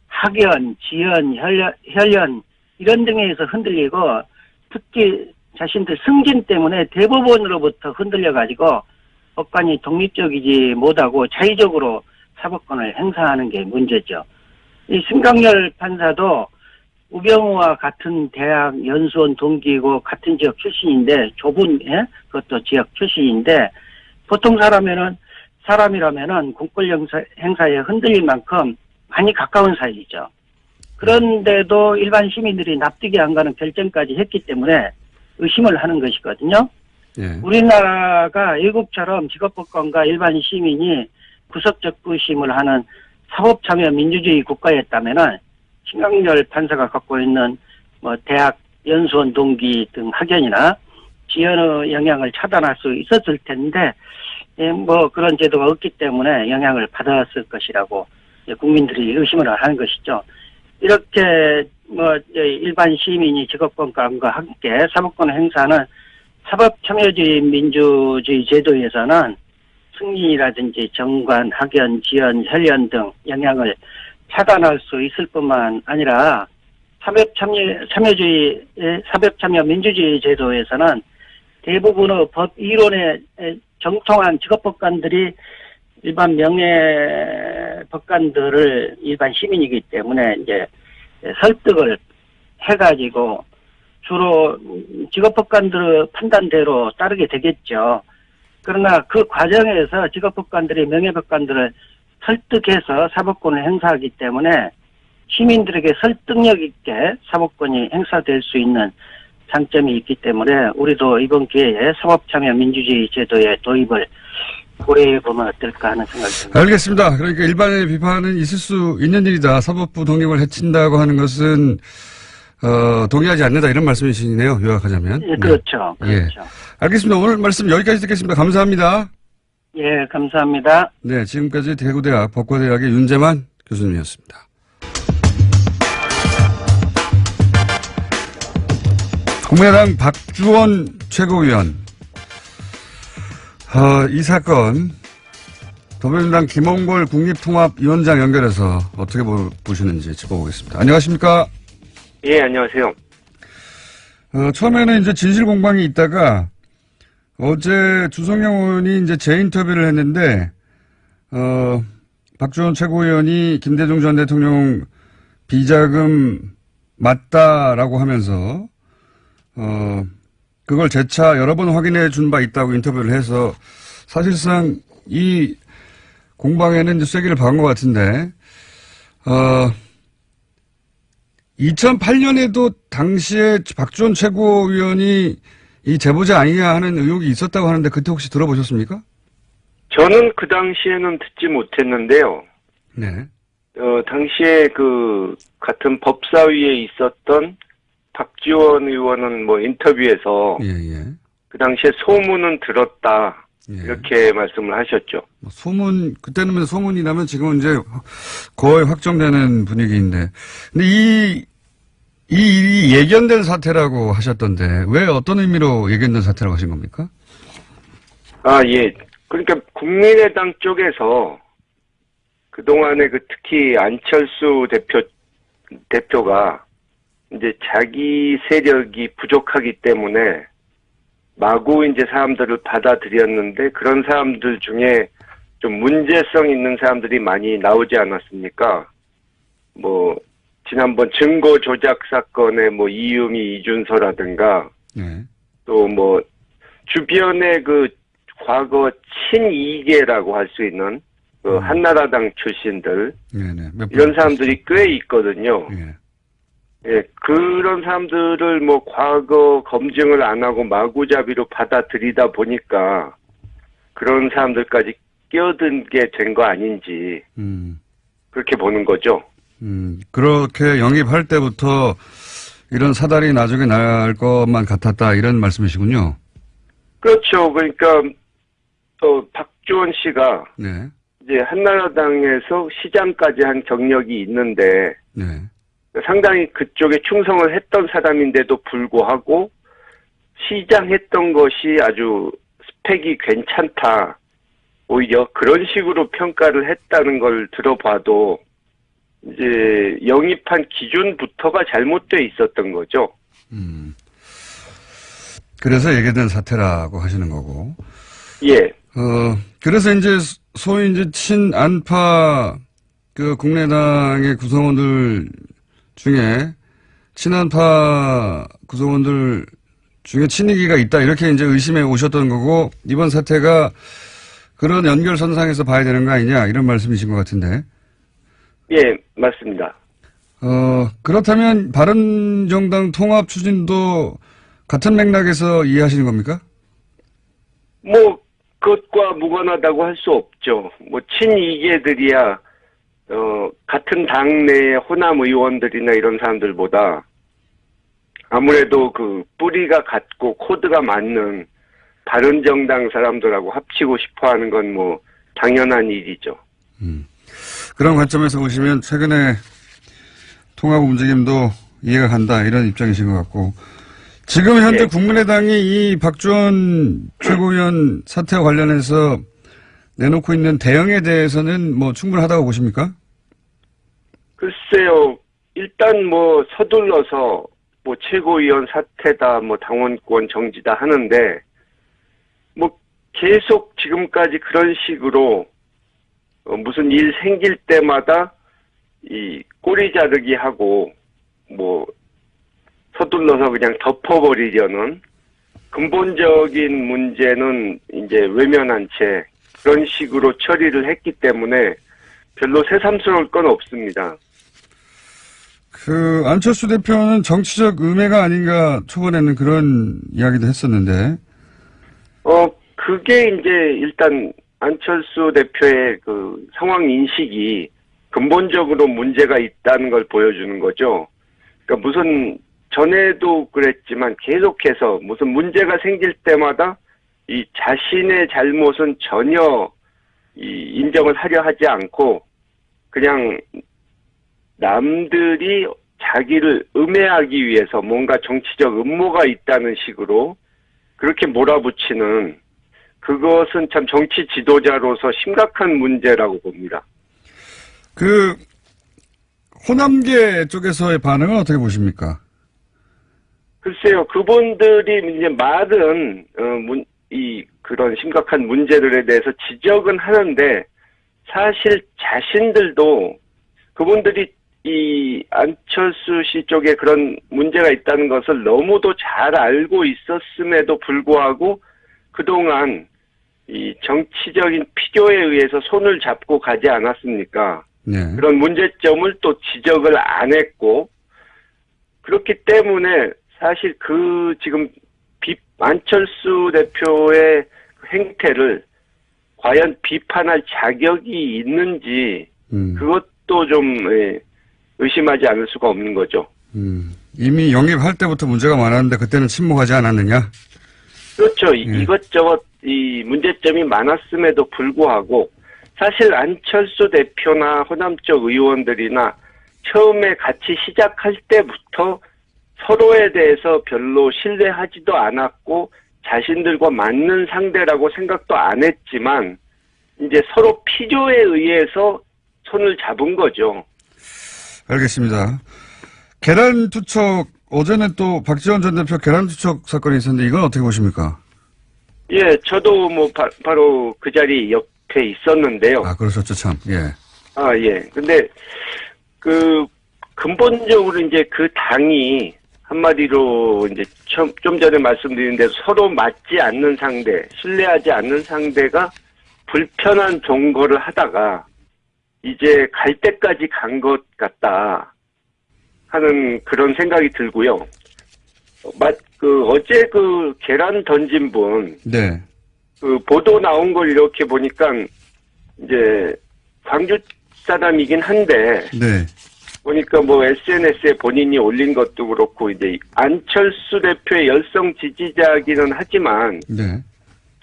학연, 지연, 혈연 이런 등에서 흔들리고 특히 자신들 승진 때문에 대법원으로부터 흔들려가지고 법관이 독립적이지 못하고 자의적으로 사법권을 행사하는 게 문제죠. 이 심강렬 판사도 우병우와 같은 대학 연수원 동기이고 같은 지역 출신인데 좁은 그것도 지역 출신인데 보통 사람이라면은 공권 행사에 흔들릴 만큼 많이 가까운 사이죠. 그런데도 일반 시민들이 납득이 안 가는 결정까지 했기 때문에 의심을 하는 것이거든요. 예. 우리나라가 외국처럼 직업법관과 일반 시민이 구속적 의심을 하는 사법참여 민주주의 국가였다면은 심강렬 판사가 갖고 있는 대학 연수원 동기 등 학연이나 지연의 영향을 차단할 수 있었을 텐데 그런 제도가 없기 때문에 영향을 받았을 것이라고 국민들이 의심을 하는 것이죠. 이렇게 일반 시민이 직업법관과 함께 사법권을 행사하는 사법참여주의 민주주의 제도에서는 승진이라든지 정관, 학연, 지연, 혈연 등 영향을 차단할 수 있을 뿐만 아니라 사법참여 민주주의 제도에서는 대부분의 법 이론에 정통한 직업법관들이 일반 명예 법관들을 일반 시민이기 때문에 이제 설득을 해가지고 주로 직업법관들의 판단대로 따르게 되겠죠. 그러나 그 과정에서 직업법관들이 명예법관들을 설득해서 사법권을 행사하기 때문에 시민들에게 설득력 있게 사법권이 행사될 수 있는 장점이 있기 때문에 우리도 이번 기회에 사법참여민주주의 제도의 도입을 고려해보면 어떨까 하는 생각이 듭니다. 알겠습니다. 그러니까 일반의 비판은 있을 수 있는 일이다. 사법부 독립을 해친다고 하는 것은 동의하지 않는다 이런 말씀이시네요. 요약하자면. 예, 그렇죠. 네. 그렇죠. 예. 알겠습니다. 오늘 말씀 여기까지 듣겠습니다. 감사합니다. 예, 감사합니다. 네, 지금까지 대구대학 법과대학의 윤재만 교수님이었습니다. 국민의당 박주원 최고위원. 이 사건 더불어민주당 김홍걸 국립통합위원장 연결해서 어떻게 보시는지 짚어보겠습니다. 안녕하십니까? 예, 안녕하세요. 처음에는 이제 진실 공방이 있다가 어제 주성영 의원이 이제 재인터뷰를 했는데, 박주원 최고위원이 김대중 전 대통령 비자금 맞다라고 하면서, 그걸 재차 여러 번 확인해 준 바 있다고 인터뷰를 해서 사실상 이 공방에는 이제 쐐기를 박은 것 같은데, 2008년에도 당시에 박주원 최고위원이 이 제보자 아니냐 하는 의혹이 있었다고 하는데 그때 혹시 들어보셨습니까? 저는 그 당시에는 듣지 못했는데요. 네. 당시에 그 같은 법사위에 있었던 박지원 의원은 뭐 인터뷰에서 그 당시에 소문은 들었다 이렇게 말씀을 하셨죠. 소문 그때는 소문이라면 지금은 이제 거의 확정되는 분위기인데, 근데 이 일이 예견된 사태라고 하셨던데 왜 어떤 의미로 예견된 사태라고 하신 겁니까? 아, 예. 그러니까 국민의당 쪽에서 그동안에 특히 안철수 대표가 이제 자기 세력이 부족하기 때문에 마구 이제 사람들을 받아들였는데 그런 사람들 중에 좀 문제성 있는 사람들이 많이 나오지 않았습니까? 뭐 지난번 증거 조작 사건의 뭐 이유미 이준서라든가 또 뭐 주변에 그 과거 친이계라고 할 수 있는 그 한나라당 출신들 이런 사람들이 꽤 있거든요. 예, 그런 사람들을 뭐 과거 검증을 안 하고 마구잡이로 받아들이다 보니까 그런 사람들까지 끼어들게 된 거 아닌지 그렇게 보는 거죠. 그렇게 영입할 때부터 이런 사달이 나중에 날 것만 같았다 이런 말씀이시군요. 그렇죠. 그러니까 또 박주원 씨가 이제 한나라당에서 시장까지 한 경력이 있는데 상당히 그쪽에 충성을 했던 사람인데도 불구하고 시장했던 것이 아주 스펙이 괜찮다. 오히려 그런 식으로 평가를 했다는 걸 들어봐도 이제 영입한 기준부터가 잘못되어 있었던 거죠. 그래서 예견된 사태라고 하시는 거고. 예. 그래서 이제 소위 이제 친안파 그 국민의당의 구성원들 중에 친한파 구성원들 중에 친이기가 있다 이렇게 이제 의심해 오셨던 거고 이번 사태가 그런 연결선상에서 봐야 되는 거 아니냐 이런 말씀이신 것 같은데. 예, 맞습니다. 그렇다면 바른정당 통합 추진도 같은 맥락에서 이해하시는 겁니까? 뭐 그것과 무관하다고 할 수 없죠. 뭐 친이계들이야 같은 당내의 호남 의원들이나 이런 사람들보다 아무래도 그 뿌리가 같고 코드가 맞는 바른정당 사람들하고 합치고 싶어 하는 건 뭐 당연한 일이죠. 그런 관점에서 보시면 최근에 통합 움직임도 이해가 간다 이런 입장이신 것 같고 지금 현재 국민의당이 이 박주원 최고위원 사태와 관련해서 내놓고 있는 대응에 대해서는 뭐 충분하다고 보십니까? 글쎄요. 일단 뭐 서둘러서 뭐 최고위원 사퇴다 뭐 당원권 정지다 하는데 뭐 계속 지금까지 그런 식으로 무슨 일 생길 때마다 이 꼬리 자르기 하고 뭐 서둘러서 그냥 덮어버리려는 근본적인 문제는 이제 외면한 채 그런 식으로 처리를 했기 때문에 별로 새삼스러울 건 없습니다. 안철수 대표는 정치적 음해가 아닌가 초반에는 그런 이야기도 했었는데. 그게 이제 일단 안철수 대표의 그 상황 인식이 근본적으로 문제가 있다는 걸 보여주는 거죠. 그러니까 무슨 전에도 그랬지만 계속해서 무슨 문제가 생길 때마다 이 자신의 잘못은 전혀 인정을 하려 하지 않고 그냥 남들이 자기를 음해하기 위해서 뭔가 정치적 음모가 있다는 식으로 그렇게 몰아붙이는 그것은 참 정치 지도자로서 심각한 문제라고 봅니다. 호남계 쪽에서의 반응은 어떻게 보십니까? 글쎄요, 그분들이 이제 말은 그런 심각한 문제들에 대해서 지적은 하는데 사실 자신들도 그분들이 이 안철수 씨 쪽에 그런 문제가 있다는 것을 너무도 잘 알고 있었음에도 불구하고 그동안 이 정치적인 필요에 의해서 손을 잡고 가지 않았습니까? 네. 그런 문제점을 또 지적을 안 했고 그렇기 때문에 사실 지금 안철수 대표의 행태를 과연 비판할 자격이 있는지 그것도 좀 의심하지 않을 수가 없는 거죠. 이미 영입할 때부터 문제가 많았는데 그때는 침묵하지 않았느냐? 그렇죠. 이것저것 이 문제점이 많았음에도 불구하고 사실 안철수 대표나 호남 쪽 의원들이나 처음에 같이 시작할 때부터 서로에 대해서 별로 신뢰하지도 않았고 자신들과 맞는 상대라고 생각도 안 했지만 이제 서로 필요에 의해서 손을 잡은 거죠. 알겠습니다. 계란투척, 어제는 또 박지원 전 대표 계란투척 사건이 있었는데 이건 어떻게 보십니까? 예, 저도 뭐 바로 그 자리 옆에 있었는데요. 아, 그러셨죠, 참. 예. 예. 근데 근본적으로 이제 그 당이 한마디로 이제 좀 전에 말씀드린 대로 서로 맞지 않는 상대, 신뢰하지 않는 상대가 불편한 동거를 하다가 이제 갈 때까지 간 것 같다 하는 그런 생각이 들고요. 어제 계란 던진 분, 네. 보도 나온 걸 이렇게 보니까 이제 광주 사람이긴 한데, 네. 보니까 뭐 SNS에 본인이 올린 것도 그렇고 이제 안철수 대표의 열성 지지자기는 하지만 네.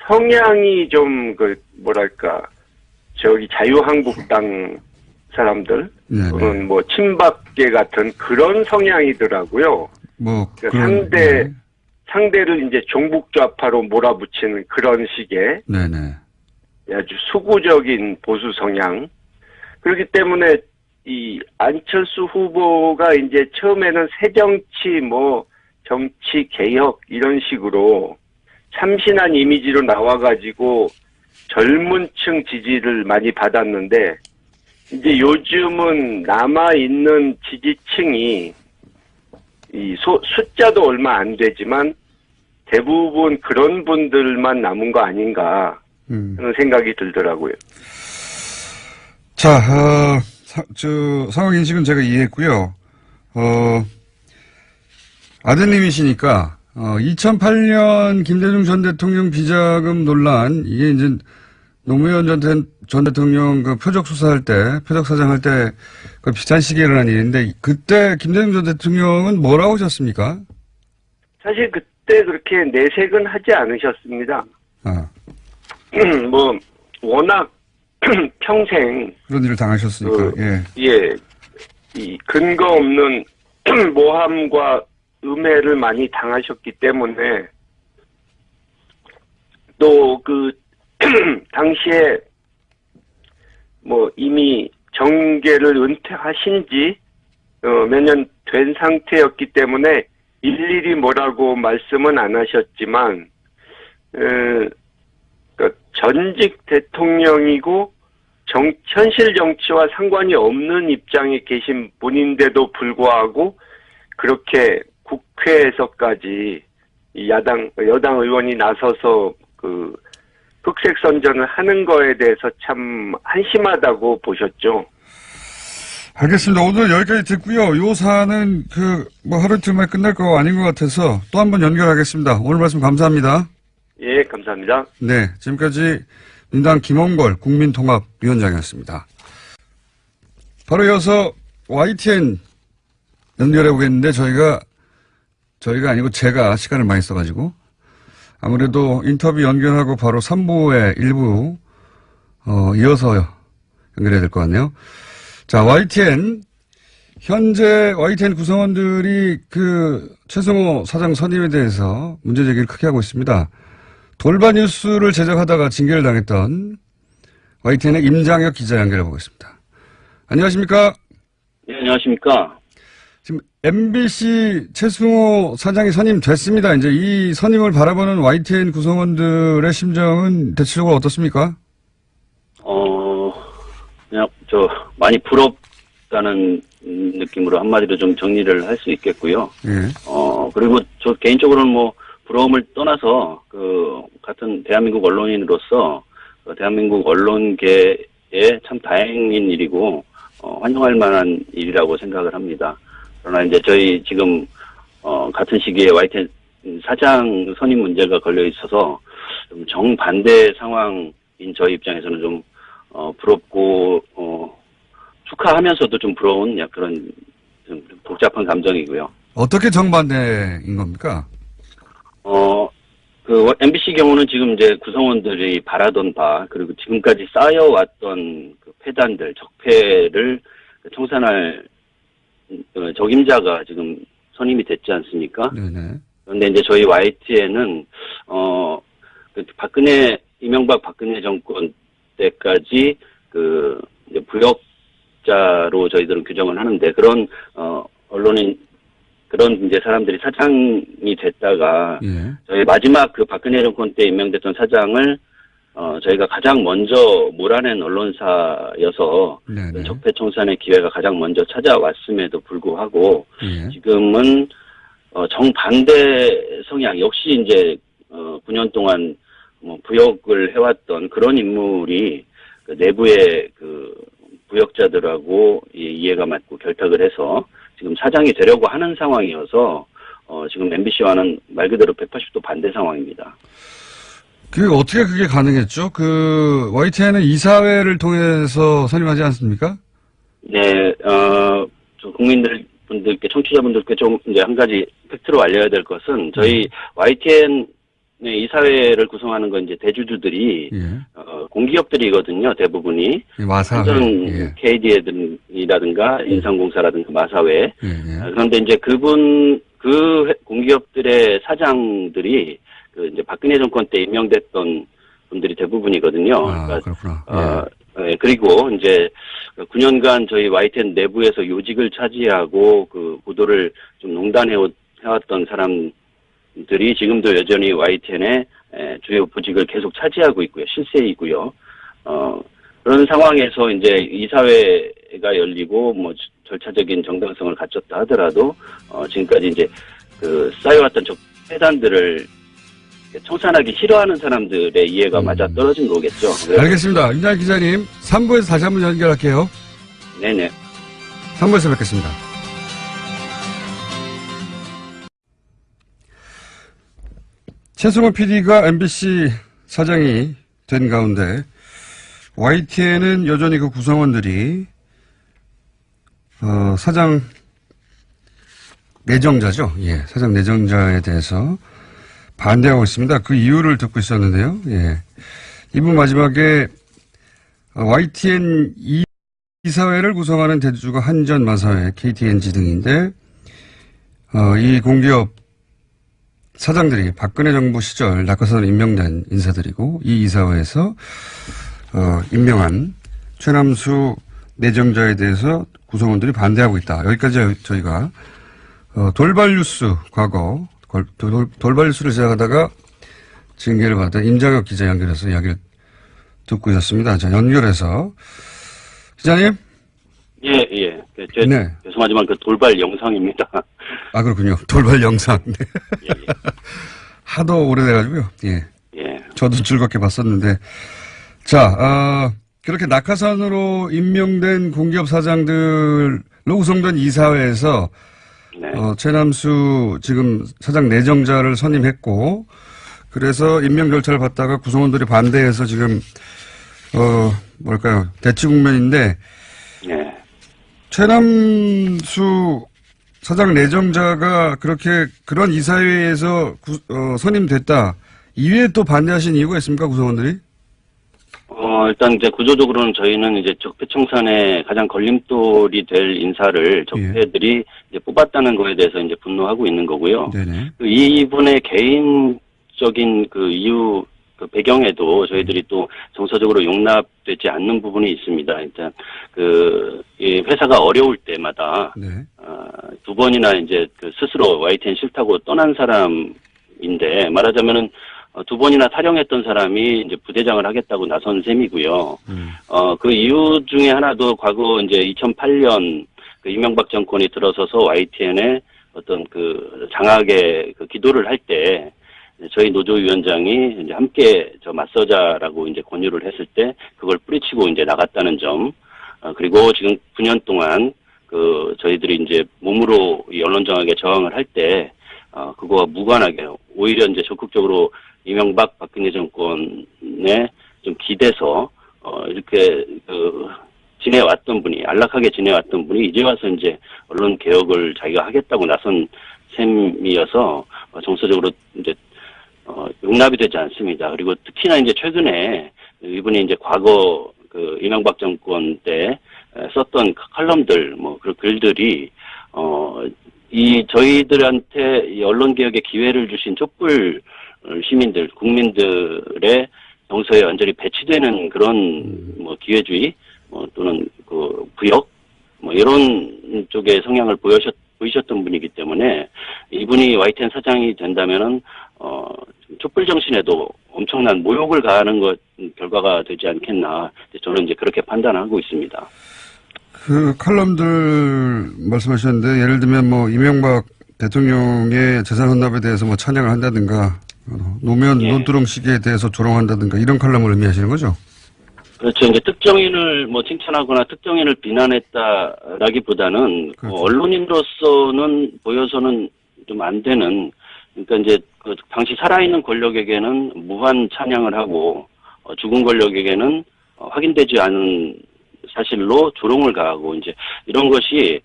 성향이 좀 자유한국당 사람들 또는 뭐 친박계 같은 그런 성향이더라고요. 그러니까 상대를 이제 종북좌파로 몰아붙이는 그런 식의 네네. 아주 수구적인 보수 성향. 그렇기 때문에 이 안철수 후보가 이제 처음에는 새정치 정치 개혁 이런 식으로 참신한 이미지로 나와가지고 젊은 층 지지를 많이 받았는데 이제 요즘은 남아있는 지지층이 숫자도 얼마 안 되지만 대부분 그런 분들만 남은 거 아닌가 하는 생각이 들더라고요. 자, 상황 인식은 제가 이해했고요. 아드님이시니까 2008년 김대중 전 대통령 비자금 논란, 이게 이제 노무현 전 대통령 표적 수사할 때, 표적 사장할 때 비슷한 시기에 일어난 일인데, 그때 김대중 전 대통령은 뭐라고 하셨습니까? 사실 그때 그렇게 내색은 하지 않으셨습니다. 워낙 평생 그런 일을 당하셨으니까. 이 근거 없는 모함과 음해를 많이 당하셨기 때문에 또 당시에 이미 정계를 은퇴하신 지 몇 년 된 상태였기 때문에 일일이 뭐라고 말씀은 안 하셨지만 전직 대통령이고 현실 정치와 상관이 없는 입장에 계신 분인데도 불구하고 그렇게 국회에서까지 이 여당 의원이 나서서 그 흑색 선전을 하는 거에 대해서 참 한심하다고 보셨죠. 알겠습니다. 오늘 여기까지 듣고요. 요 사안은 하루 이틀 만에 끝날 거 아닌 것 같아서 또 한 번 연결하겠습니다. 오늘 말씀 감사합니다. 예, 감사합니다. 네, 지금까지 민당 김홍걸 국민통합위원장이었습니다. 바로 이어서 YTN 연결해 보겠는데 저희가 아니고 제가 시간을 많이 써가지고 아무래도 인터뷰 연결하고 바로 3부의 일부 이어서 연결해야 될 것 같네요. 자, YTN 현재 YTN 구성원들이 최승호 사장 선임에 대해서 문제 제기를 크게 하고 있습니다. 돌발 뉴스를 제작하다가 징계를 당했던 YTN의 임장혁 기자 연결해 보겠습니다. 안녕하십니까? 네, 안녕하십니까? 지금 MBC 최승호 사장이 선임됐습니다. 이제 이 선임을 바라보는 YTN 구성원들의 심정은 대체적으로 어떻습니까? 그냥 많이 부럽다는 느낌으로 한마디로 좀 정리를 할 수 있겠고요. 예. 그리고 저 개인적으로는 부러움을 떠나서 같은 대한민국 언론인으로서 대한민국 언론계에 참 다행인 일이고 환영할 만한 일이라고 생각을 합니다. 그러나 이제 저희 지금 같은 시기에 YTN 사장 선임 문제가 걸려 있어서 좀 정반대 상황인 저희 입장에서는 좀 부럽고 축하하면서도 좀 부러운 그런 좀 복잡한 감정이고요. 어떻게 정반대인 겁니까? MBC 경우는 지금 이제 구성원들이 바라던 바, 그리고 지금까지 쌓여왔던 폐단들, 적폐를 청산할 적임자가 지금 선임이 됐지 않습니까? 네네. 그런데 이제 저희 YTN은, 이명박 박근혜 정권 때까지 이제 부역자로 저희들은 규정을 하는데, 그런, 언론인, 그런 이제 사람들이 사장이 됐다가 예. 저희 마지막 박근혜 정권 때 임명됐던 사장을 저희가 가장 먼저 몰아낸 언론사여서 적폐 청산의 기회가 가장 먼저 찾아왔음에도 불구하고 예. 지금은 정반대 성향 역시 이제 9년 동안 부역을 해왔던 그런 인물이 내부의 부역자들하고 이해가 맞고 결탁을 해서 지금 사장이 되려고 하는 상황이어서 지금 MBC와는 말 그대로 180도 반대 상황입니다. 어떻게 그게 가능했죠? YTN은 이사회를 통해서 선임하지 않습니까? 네, 국민분들께, 청취자분들께 좀 이제 한 가지 팩트로 알려야 될 것은 저희 YTN 이사회를 구성하는 건 이제 대주주들이 공기업들이거든요. 대부분이 마사회, KD라든가 인삼공사라든가 마사회. 그런데 이제 그 공기업들의 사장들이 이제 박근혜 정권 때 임명됐던 분들이 대부분이거든요. 그렇구나. 그리고 이제 9년간 저희 YTN 내부에서 요직을 차지하고 보도를 좀 농단해왔던 사람들이 지금도 여전히 YTN의 주요 보직을 계속 차지하고 있고요. 실세이고요. 그런 상황에서 이제 이사회가 열리고 절차적인 정당성을 갖췄다 하더라도 지금까지 이제 쌓여왔던 폐단들을 청산하기 싫어하는 사람들의 이해가 맞아 떨어진 거겠죠. 알겠습니다. 임장혁 기자님, 3부에서 다시 한번 연결할게요. 네네. 3부에서 뵙겠습니다. 최승호 PD가 MBC 사장이 된 가운데 YTN은 여전히 구성원들이 사장 내정자죠. 예, 사장 내정자에 대해서 반대하고 있습니다. 그 이유를 듣고 있었는데요. 예. 2부 마지막에 YTN 이사회를 구성하는 대주주가 한전, 마사회, KTNG 등인데 이 공기업 사장들이 박근혜 정부 시절 낙하산으로 임명된 인사들이고 이 이사회에서 임명한 최남수 내정자에 대해서 구성원들이 반대하고 있다. 여기까지 저희가 돌발 뉴스 과거 돌발 뉴스를 제작하다가 징계를 받은 임장혁 기자 연결해서 이야기를 듣고 있었습니다. 자, 연결해서. 기자님? 예. 네. 죄송하지만 그 돌발 영상입니다. 아, 그렇군요. 돌발 영상. 네. 예. 하도 오래돼가지고요. 예. 예. 저도 즐겁게 봤었는데. 자, 그렇게 낙하산으로 임명된 공기업 사장들로 구성된 이사회에서 네. 최남수 지금 사장 내정자를 선임했고, 그래서 임명 절차를 받다가 구성원들이 반대해서 지금, 대치 국면인데, 예. 최남수 사장 내정자가 그런 이사회에서 선임됐다. 이외에 또 반대하신 이유가 있습니까, 구성원들이? 일단 이제 구조적으로는 저희는 이제 적폐청산의 가장 걸림돌이 될 인사를 적폐들이 이제 뽑았다는 거에 대해서 이제 분노하고 있는 거고요. 네네. 이분의 개인적인 그 이유, 그 배경에도 저희들이 또 정서적으로 용납되지 않는 부분이 있습니다. 일단 이 회사가 어려울 때마다 네. 두 번이나 이제 그 스스로 YTN 싫다고 떠난 사람인데 말하자면은 두 번이나 탈영했던 사람이 이제 부대장을 하겠다고 나선 셈이고요. 그 이유 중에 하나도 과거 이제 2008년 그 이명박 정권이 들어서서 YTN에 어떤 그 장악의 그 기도를 할 때 저희 노조위원장이 이제 함께 맞서자라고 이제 권유를 했을 때 그걸 뿌리치고 이제 나갔다는 점. 그리고 지금 9년 동안 그 저희들이 이제 몸으로 이 언론장악에 저항을 할 때 그거와 무관하게 오히려 이제 적극적으로 이명박 박근혜 정권에 좀 기대서 이렇게 지내왔던 분이 안락하게 지내왔던 분이 이제 와서 이제 언론 개혁을 자기가 하겠다고 나선 셈이어서 정서적으로 이제 용납이 되지 않습니다. 그리고 특히나 이제 최근에 이분이 이제 과거 그 이명박 정권 때 썼던 칼럼들 뭐 그런 글들이 이 저희들한테 이 언론 개혁의 기회를 주신 촛불 시민들, 국민들의 정서에 완전히 배치되는 그런 뭐 기회주의, 또는 그 부역, 이런 쪽의 성향을 보이셨던 분이기 때문에 이분이 YTN 사장이 된다면은 촛불 정신에도 엄청난 모욕을 가하는 것 결과가 되지 않겠나. 저는 이제 그렇게 판단하고 있습니다. 그 칼럼들 말씀하셨는데 예를 들면 이명박 대통령의 재산 헌납에 대해서 찬양을 한다든가 노무현 논두렁식에 대해서 조롱한다든가 이런 칼럼을 의미하시는 거죠? 그렇죠. 이제 특정인을 칭찬하거나 특정인을 비난했다라기보다는 그렇죠. 언론인으로서는 보여서는 좀 안 되는, 그러니까 이제 그 당시 살아있는 권력에게는 무한 찬양을 하고 죽은 권력에게는 확인되지 않은 사실로 조롱을 가하고 이제 이런 것이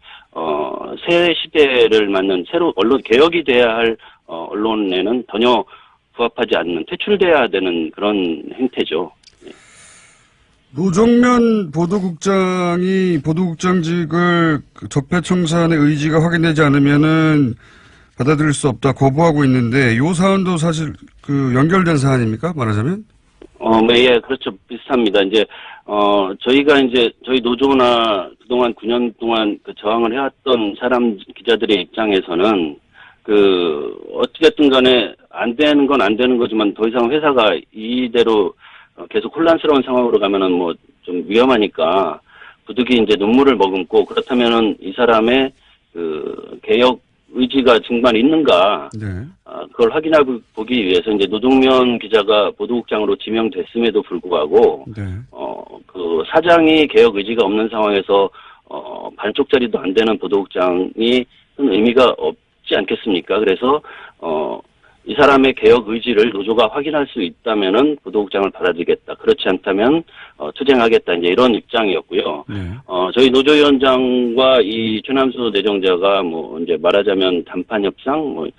새 시대를 맞는 새로 언론 개혁이 돼야 할 언론에는 전혀 부합하지 않는 퇴출돼야 되는 그런 행태죠. 노정면 보도국장이 보도국장직을 적폐청산의 의지가 확인되지 않으면은 받아들일 수 없다 거부하고 있는데 이 사안도 사실 연결된 사안입니까? 말하자면? 예, 그렇죠. 비슷합니다. 이제 저희가 이제 저희 노조나 그동안 9년 동안 저항을 해왔던 기자들의 입장에서는 어찌됐든 간에 안 되는 건 안 되는 거지만 더 이상 회사가 이대로 계속 혼란스러운 상황으로 가면은 좀 위험하니까 부득이 이제 눈물을 머금고 그렇다면은 이 사람의 개혁 의지가 정말 있는가, 네. 그걸 확인하고 보기 위해서 이제 노동면 기자가 보도국장으로 지명됐음에도 불구하고, 네. 사장이 개혁 의지가 없는 상황에서, 반쪽짜리도 안 되는 보도국장이 의미가 없지 않겠습니까? 그래서, 이 사람의 개혁 의지를 노조가 확인할 수 있다면은 보도국장을 받아들이겠다. 그렇지 않다면 투쟁하겠다. 이제 이런 입장이었고요. 네. 저희 노조위원장과 이 최남수 내정자가 이제 말하자면 담판 협상,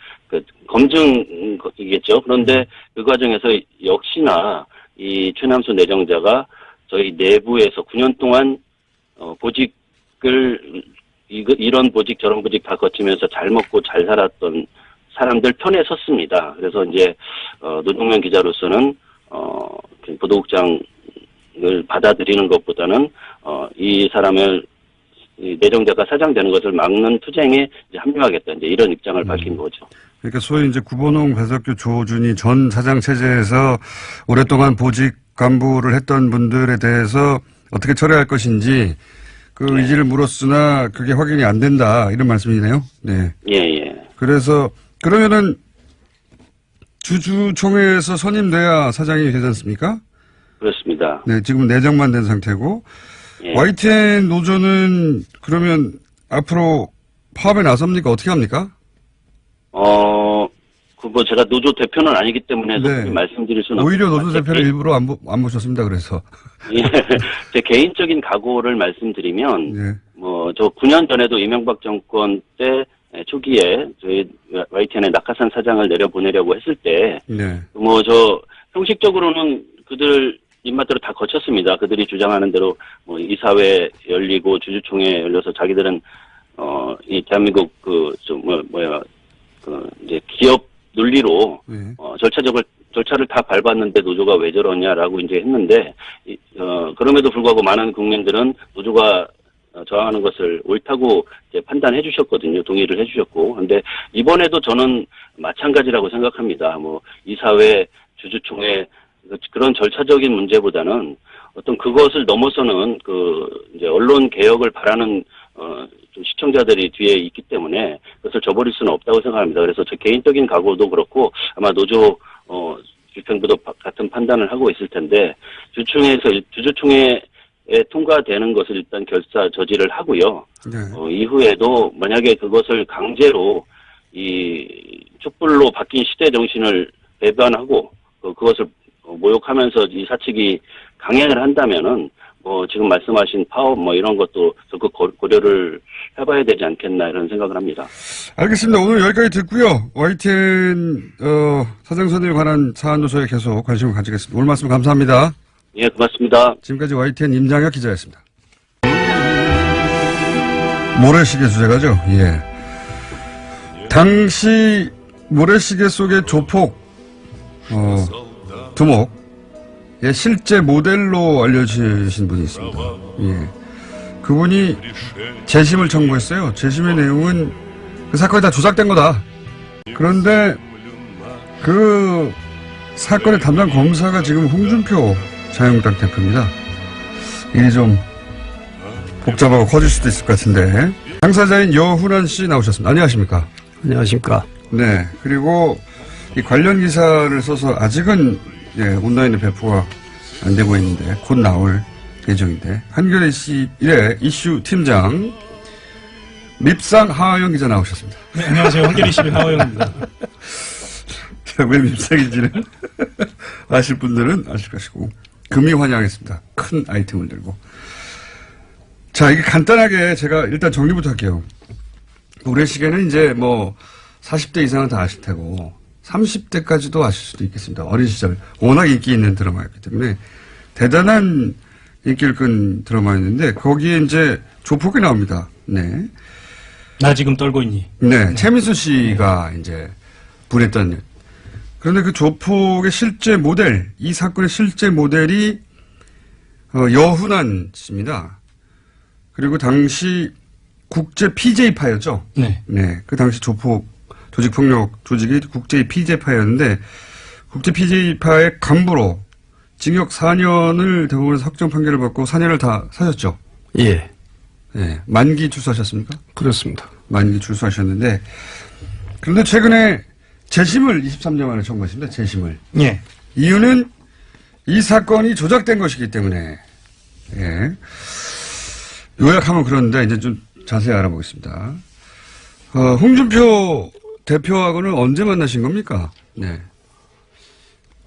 검증이겠죠. 그런데 그 과정에서 역시나 이 최남수 내정자가 저희 내부에서 9년 동안 보직을 이런 보직 저런 보직 다 거치면서 잘 먹고 잘 살았던 사람들 편에 섰습니다. 그래서 이제 노동면 기자로서는 보도국장을 받아들이는 것보다는 이 사람을 내정자가 사장되는 것을 막는 투쟁에 이제 합류하겠다. 이제 이런 입장을 밝힌 거죠. 그러니까 소위 이제 구본홍, 배석규, 조준희 전 사장 체제에서 오랫동안 보직 간부를 했던 분들에 대해서 어떻게 처리할 것인지 그 네. 의지를 물었으나 그게 확인이 안 된다 이런 말씀이네요. 네. 예. 그래서 그러면은 주주총회에서 선임돼야 사장이 되지 않습니까? 그렇습니다. 네, 지금 내정만 된 상태고 예. YTN 노조는 그러면 앞으로 파업에 나섭니까? 어떻게 합니까? 뭐 제가 노조 대표는 아니기 때문에 네. 솔직히 말씀드릴 수는 오히려 없지만 노조 대표를 일부러 안 모셨습니다. 그래서 예, 제 개인적인 각오를 말씀드리면 네. 뭐 저 9년 전에도 이명박 정권 때 초기에 저희 YTN의 낙하산 사장을 내려보내려고 했을 때 네. 뭐 저 형식적으로는 그들 입맛대로 다 거쳤습니다. 그들이 주장하는 대로 뭐 이사회 열리고 주주총회 열려서 자기들은 이 대한민국 이제 기업 논리로 네. 절차를 다 밟았는데 노조가 왜 저러냐라고 이제 했는데 그럼에도 불구하고 많은 국민들은 노조가 저항하는 것을 옳다고 이제 판단해 주셨거든요. 동의를 해 주셨고. 근데 이번에도 저는 마찬가지라고 생각합니다. 뭐 이사회 주주총회 그런 절차적인 문제보다는 어떤 그것을 넘어서는 이제 언론 개혁을 바라는 좀 시청자들이 뒤에 있기 때문에 그것을 저버릴 수는 없다고 생각합니다. 그래서 제 개인적인 각오도 그렇고 아마 노조 집행부도 같은 판단을 하고 있을 텐데 주주총회에 통과되는 것을 일단 저지를 하고요. 네. 이후에도 만약에 그것을 강제로 이 촛불로 바뀐 시대 정신을 배반하고 그것을 모욕하면서 이 사측이 강행을 한다면은 지금 말씀하신 파업 이런 것도 적극 고려를 해봐야 되지 않겠나 이런 생각을 합니다. 알겠습니다. 오늘 여기까지 듣고요. YTN 사장 선임에 관한 사안도 저희 계속 관심을 가지겠습니다. 오늘 말씀 감사합니다. 예, 고맙습니다. 지금까지 YTN 임장혁 기자였습니다. 모래시계 주제가죠. 예. 당시 모래시계 속의 조폭 두목의 실제 모델로 알려지신 분이 있습니다. 예. 그분이 재심을 청구했어요. 재심의 내용은 그 사건이 다 조작된 거다. 그런데 그 사건의 담당 검사가 지금 홍준표 자유한국당 대표입니다. 일이 좀 복잡하고 커질 수도 있을 것 같은데 당사자인 여훈환 씨 나오셨습니다. 안녕하십니까? 안녕하십니까? 네. 그리고 이 관련 기사를 써서 아직은 온라인에 배포가 안 되고 있는데 곧 나올 예정인데 한겨레 21의 이슈 팀장 밉상 하하영 기자 나오셨습니다. 네, 안녕하세요. 한겨레 21 하하영입니다. 왜 밉상인지는 아실 분들은 아실 것이고 금이 환영하겠습니다. 큰 아이템을 들고. 자, 이게 간단하게 제가 일단 정리부터 할게요. 모래시계는 이제 40대 이상은 다 아실 테고 30대까지도 아실 수도 있겠습니다. 어린 시절 워낙 인기 있는 드라마였기 때문에 대단한 인기를 끈 드라마였는데 거기에 이제 조폭이 나옵니다. 네. 나 지금 떨고 있니? 네. 최민수 씨가 이제 분했던. 그런데 그 조폭의 실제 모델, 이 사건의 실제 모델이 여훈환 씨입니다. 그리고 당시 국제 PJ파였죠? 네. 네. 그 당시 조폭 조직폭력 조직이 국제 PJ파였는데 국제 PJ파의 간부로 징역 4년을 대법원에서 확정 판결을 받고 4년을 다 사셨죠? 예. 네. 만기 출소하셨습니까? 그렇습니다. 만기 출소하셨는데 그런데 최근에 재심을 23년 만에 청구했습니다. 재심을. 예. 이유는 이 사건이 조작된 것이기 때문에. 예. 요약하면 그런데 이제 좀 자세히 알아보겠습니다. 홍준표 대표하고는 언제 만나신 겁니까? 네.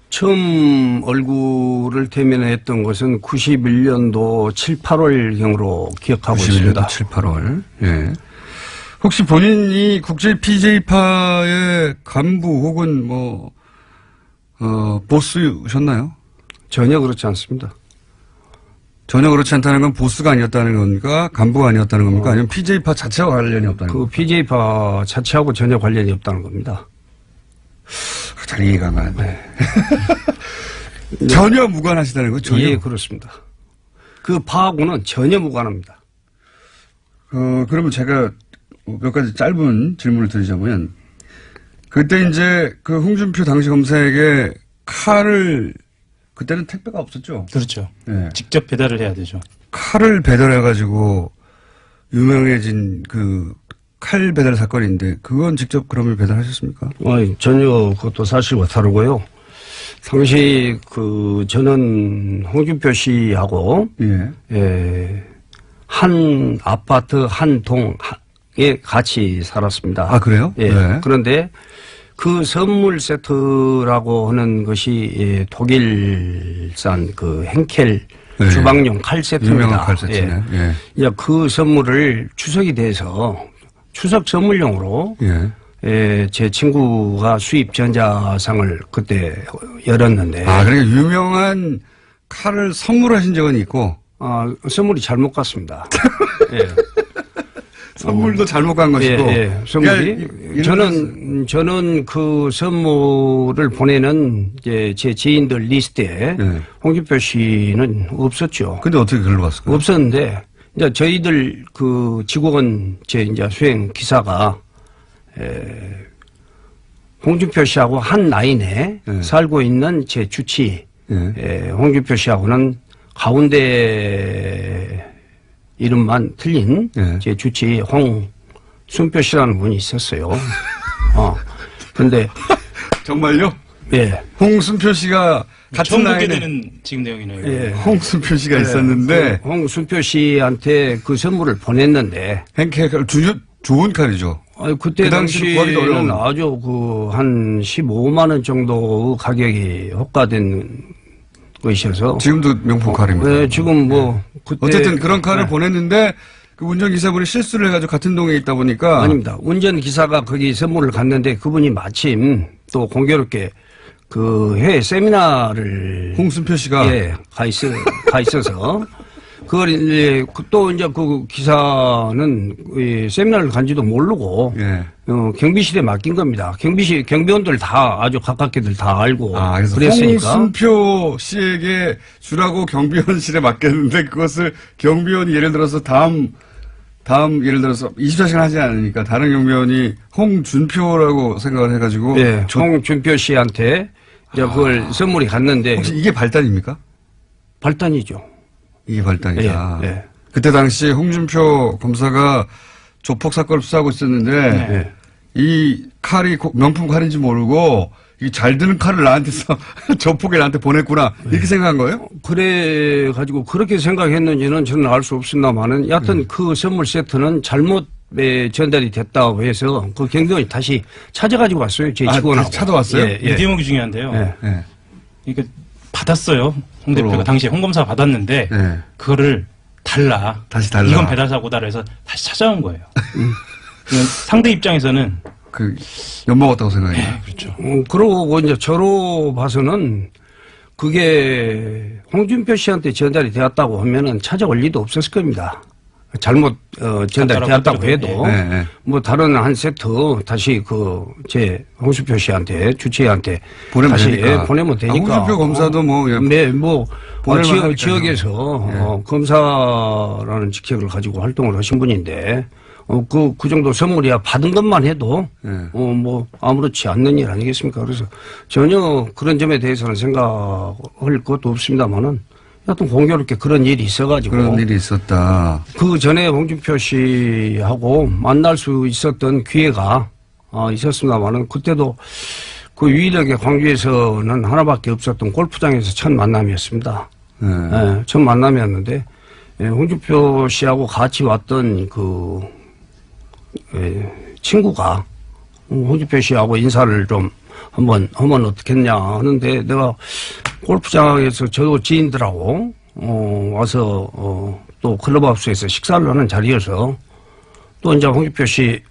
처음 얼굴을 대면했던 것은 91년도 7, 8월경으로 기억하고 91년도 있습니다. 7, 8월. 예. 혹시 본인이 국제 PJ파의 간부 혹은 보스셨나요? 전혀 그렇지 않습니다. 전혀 그렇지 않다는 건 보스가 아니었다는 겁니까? 간부가 아니었다는 겁니까? 아니면 PJ파 자체와 관련이 없다는 그 겁니까? PJ파 자체하고 전혀 관련이 없다는 겁니다. 잘 이해가 안 돼. 전혀 무관하시다는 거 전혀. 예, 그렇습니다. 그 파하고는 전혀 무관합니다. 그러면 제가 몇 가지 짧은 질문을 드리자면, 그때 이제 그 홍준표 당시 검사에게 칼을 그때는 택배가 없었죠. 그렇죠. 네. 직접 배달을 해야 되죠. 칼을 배달해가지고 유명해진 그 칼 배달 사건인데 그건 직접 그러면 배달하셨습니까? 전혀 그것도 사실과 다르고요. 당시 저는 홍준표 씨하고 한 아파트 한 동에 같이 살았습니다. 아 그래요? 예. 네. 그런데 그 선물 세트라고 하는 것이 독일산 그 henkel 네. 주방용 칼 세트입니다. 유명한 칼 세트네. 예. 그 선물을 추석이 돼서 추석 선물용으로 제 친구가 수입 전자상을 그때 열었는데. 아, 그러니까 유명한 칼을 선물하신 적은 있고. 선물이 잘못 갔습니다. 예. 선물도 잘못 간 것이고. 선물이. 그러니까 저는 그 선물을 보내는 제 지인들 리스트에 홍준표 씨는 없었죠. 근데 어떻게 글로 갔을까요? 없었는데, 이제 저희들 그 직원 이제 수행 기사가 홍준표 씨하고 한 라인에 살고 있는 제 주치 홍준표 씨하고는 가운데 이름만 틀린 제 주치 홍순표 씨라는 분이 있었어요. 근데 정말요? 예. 홍순표 씨가 같은 처음 보게 라인에 되는 지금 내용이네요. 예. 홍순표 씨가 있었는데 홍순표 씨한테 그 선물을 보냈는데 henkel 좋은 칼이죠. 그때 그 당시로 구하기도 당시에는 어려운. 아주 한 15만 원 정도 가격이 호가된 것이어서 지금도 명품 칼입니다. 네, 지금 그때 어쨌든 그런 칼을 보냈는데 그 운전기사분이 실수를 해가지고 같은 동에 있다 보니까 아닙니다. 운전기사가 거기 선물을 갔는데 그분이 마침 또 공교롭게 그 해외 세미나를 홍순표 씨가 가 있어서 그걸 이제 또 이제 그 기사는 세미나를 간지도 모르고 경비실에 맡긴 겁니다. 경비원들 다 아주 가깝게들 다 알고 그래서 그랬으니까 홍순표 씨에게 주라고 경비원실에 맡겼는데 그것을 경비원이 예를 들어서 다음 예를 들어서 24시간 하지 않으니까 다른 경비원이 홍준표라고 생각을 해가지고 홍준표 씨한테 이제 그걸 선물이 갔는데 혹시 이게 발단입니까? 발단이죠. 이게 발단이다. 예. 그때 당시 홍준표 검사가 조폭 사건을 수사하고 있었는데 이 칼이 명품 칼인지 모르고 이 잘 드는 칼을 나한테서 조폭이 나한테 보냈구나 이렇게 생각한 거예요? 그래 가지고 그렇게 생각했는지는 저는 알 수 없습니다만은 여하튼 그 선물 세트는 잘못 전달이 됐다고 해서 그 경비원이 다시 찾아가지고 왔어요. 제 직원하고. 찾아왔어요? 이 대목이 중요한데요. 그러니까 받았어요. 홍 대표가 당시에 홍 검사가 받았는데 그거를 다시 달라. 이건 배달사고다 그래서 다시 찾아온 거예요. 상대 입장에서는 엿먹었다고 생각해요. 그렇죠. 그러고 이제 저로 봐서는 그게 홍준표 씨한테 전달이 되었다고 하면은 찾아올 리도 없었을 겁니다. 잘못 전달이 되었다고 해도 뭐 다른 한 세트 다시 제 홍준표 씨한테 주치의한테 다시 보내면 되니까. 홍준표 검사도 지역에서 검사라는 직책을 가지고 활동을 하신 분인데 그 정도 선물이야 받은 것만 해도 아무렇지 않는 일 아니겠습니까? 그래서 전혀 그런 점에 대해서는 생각할 것도 없습니다만은 하여튼 공교롭게 그런 일이 있어가지고. 그런 일이 있었다. 그 전에 홍준표 씨하고 만날 수 있었던 기회가 있었습니다만은 그때도 그 유일하게 광주에서는 하나밖에 없었던 골프장에서 첫 만남이었습니다. 첫 만남이었는데 홍준표 씨하고 같이 왔던 친구가 홍준표 씨하고 인사를 좀 한번 하면 어떻겠냐 하는데 내가 골프장에서 저 지인들하고 와서 또 클럽하우스에서 식사를 하는 자리여서 또 이제 홍준표 씨를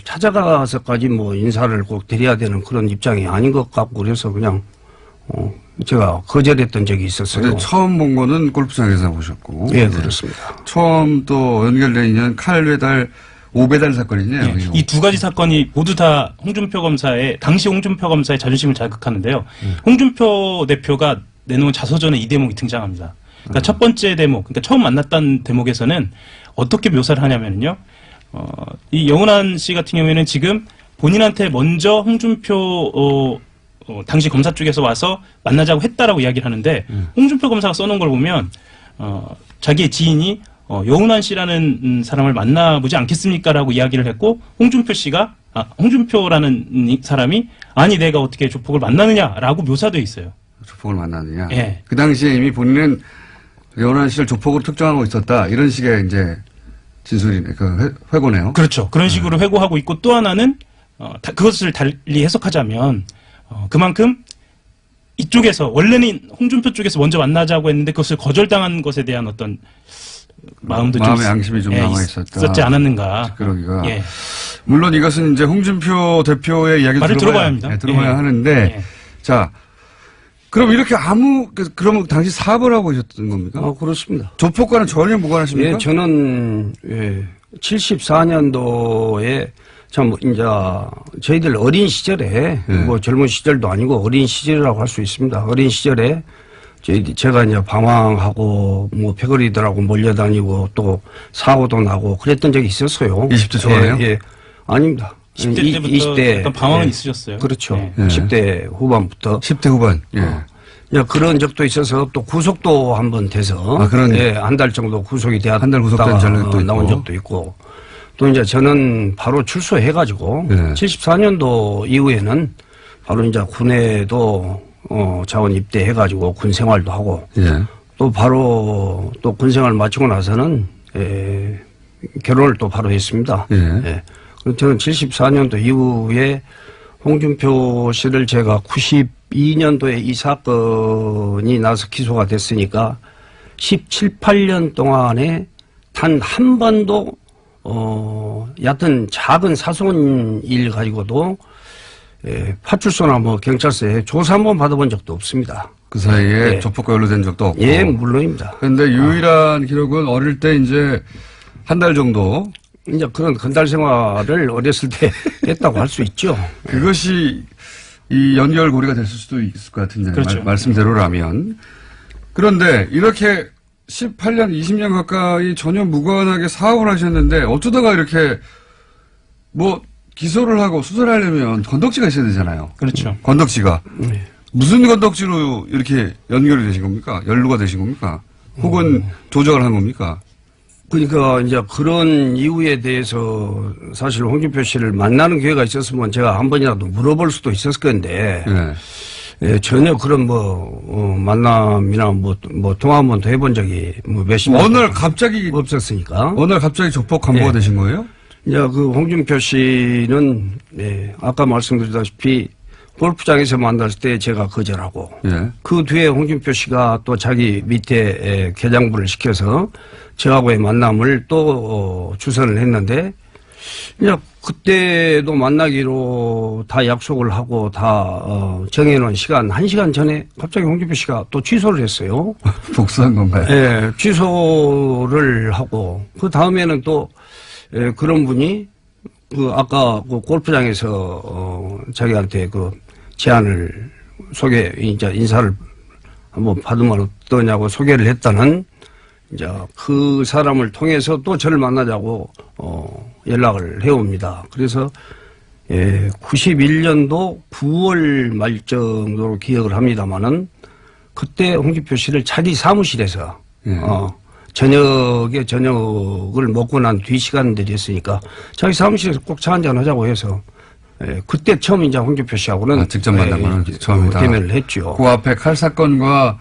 찾아가서까지 인사를 꼭 드려야 되는 그런 입장이 아닌 것 같고 그래서 그냥 제가 거절했던 적이 있었어요. 처음 본 거는 골프장에서 보셨고. 예, 그렇습니다. 처음 또 연결된 인연 칼 배달 5배달 사건이네요. 이 두 가지 사건이 모두 다 당시 홍준표 검사의 자존심을 자극하는데요. 홍준표 대표가 내놓은 자서전에 이 대목이 등장합니다. 그러니까 첫 번째 대목, 그러니까 처음 만났던 대목에서는 어떻게 묘사를 하냐면요. 이 영은환 씨 같은 경우에는 지금 본인한테 먼저 홍준표 당시 검사 쪽에서 와서 만나자고 했다라고 이야기를 하는데 홍준표 검사가 써놓은 걸 보면 자기의 지인이 여운환 씨라는 사람을 만나보지 않겠습니까라고 이야기를 했고 홍준표라는 이 사람이 아니 내가 어떻게 조폭을 만나느냐라고 묘사돼 있어요. 조폭을 만나느냐. 예. 그 당시에 이미 본인은 여운환 씨를 조폭으로 특정하고 있었다. 이런 식의 이제 진술이네. 그 회고네요. 그렇죠. 그런 식으로 회고하고 있고 또 하나는 그것을 달리 해석하자면 그만큼 이쪽에서 원래는 홍준표 쪽에서 먼저 만나자고 했는데 그것을 거절당한 것에 대한 어떤 마음도 마음의 양심이 좀 남아 있었지 않았는가. 그러기가. 예. 물론 이것은 이제 홍준표 대표의 이야기를 말을 들어봐야 합니다. 들어봐야 예. 하는데 예. 자 그럼 이렇게 그러면 당시 사업을 하고 계셨던 겁니까? 그렇습니다. 조폭과는 전혀 무관하십니까? 예, 저는 74년도에 참 이제 저희들 어린 시절에 뭐 젊은 시절도 아니고 어린 시절이라고 할 수 있습니다. 어린 시절에 제가 이제 방황하고 뭐 패거리들하고 몰려다니고 또 사고도 나고 그랬던 적이 있었어요. 20대 초반에요? 예, 아닙니다. 10대 때부터 20대 약간 방황은 있으셨어요. 그렇죠. 예. 10대 후반부터. 10대 후반. 예. 예, 그런 적도 있어서 또 구속도 한번 돼서 한 달 정도 구속이 되었다가 한 달 구속된 전력도 나온 있고. 적도 있고 또 이제 저는 바로 출소해가지고 예. 74년도 이후에는 바로 이제 군에도 자원 입대해가지고 군 생활도 하고 예. 또 바로 또 군 생활 마치고 나서는 결혼을 또 바로 했습니다. 예. 예. 그래서 저는 74년도 이후에 홍준표 씨를 제가 92년도에 이 사건이 나서 기소가 됐으니까 17, 18년 동안에 단 한 번도 여하튼 작은 사소한 일 가지고도 파출소나 뭐 경찰서에 조사 한번 받아본 적도 없습니다. 그 사이에 예. 조폭과 연루된 적도 없고. 예, 물론입니다. 그런데 유일한 기록은 어릴 때 이제 한 달 정도 이제 그런 건달 생활을 어렸을 때 했다고 할 수 있죠. 그것이 이 연결고리가 됐을 수도 있을 것 같은데 그렇죠. 말씀대로라면. 그런데 이렇게 18년, 20년 가까이 전혀 무관하게 사업을 하셨는데 어쩌다가 이렇게 뭐 기소를 하고 수사를 하려면 건덕지가 있어야 되잖아요. 그렇죠. 건덕지가. 무슨 건덕지로 이렇게 연결이 되신 겁니까? 연루가 되신 겁니까? 혹은 조작을 한 겁니까? 그러니까 이제 그런 이유에 대해서 사실 홍준표 씨를 만나는 기회가 있었으면 제가 한 번이라도 물어볼 수도 있었을 건데 네. 전혀 그런 만남이나 통화 한 번도 해본 적이 몇십 년 어느 날 갑자기 없었으니까. 어느 날 갑자기 조폭 간부가 되신 거예요? 이제 그 홍준표 씨는 아까 말씀드렸다시피 골프장에서 만났을 때 제가 거절하고 예. 그 뒤에 홍준표 씨가 또 자기 밑에 계장부를 시켜서 저하고의 만남을 또 주선을 했는데 이제 그때도 만나기로 다 약속을 하고 다 정해놓은 시간 1시간 전에 갑자기 홍준표 씨가 또 취소를 했어요. 복수한 건가요? 예, 취소를 하고 그 다음에는 또 그런 분이 그 아까 그 골프장에서 자기한테 그 제안을 이제 인사를 한번 받으면 어떠냐고 소개를 했다는 이제 그 사람을 통해서 또 저를 만나자고 연락을 해옵니다. 그래서 91년도 9월 말 정도로 기억을 합니다만은 그때 홍준표 씨를 자기 사무실에서 저녁을 먹고 난 뒤 시간들이었으니까 자기 사무실에서 꼭 차 한잔 하자고 해서 그때 처음 이제 홍준표 씨하고는 직접 만난 거는 처음이다. 대면을 했죠. 그 앞에 칼 사건과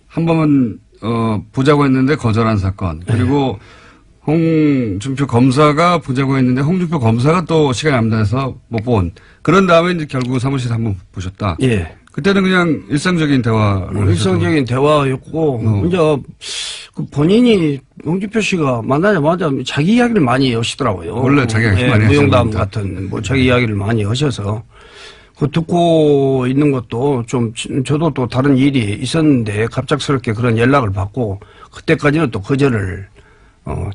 한 번은 보자고 했는데 거절한 사건 그리고 홍준표 검사가 보자고 했는데 홍준표 검사가 또 시간이 안 돼서 못 본. 그런 다음에 이제 결국 사무실 한번 보셨다. 예. 그때는 그냥 일상적인 대화를 일상적인 대화였고 이제 그 본인이 홍준표 씨가 만나자마자 자기 이야기를 많이 하시더라고요. 원래 자기 이야기 많이 무용담 하셨는데. 같은 자기 이야기를 많이 하셔서 그 듣고 있는 것도 좀 저도 또 다른 일이 있었는데 갑작스럽게 그런 연락을 받고 그때까지는 또 거절을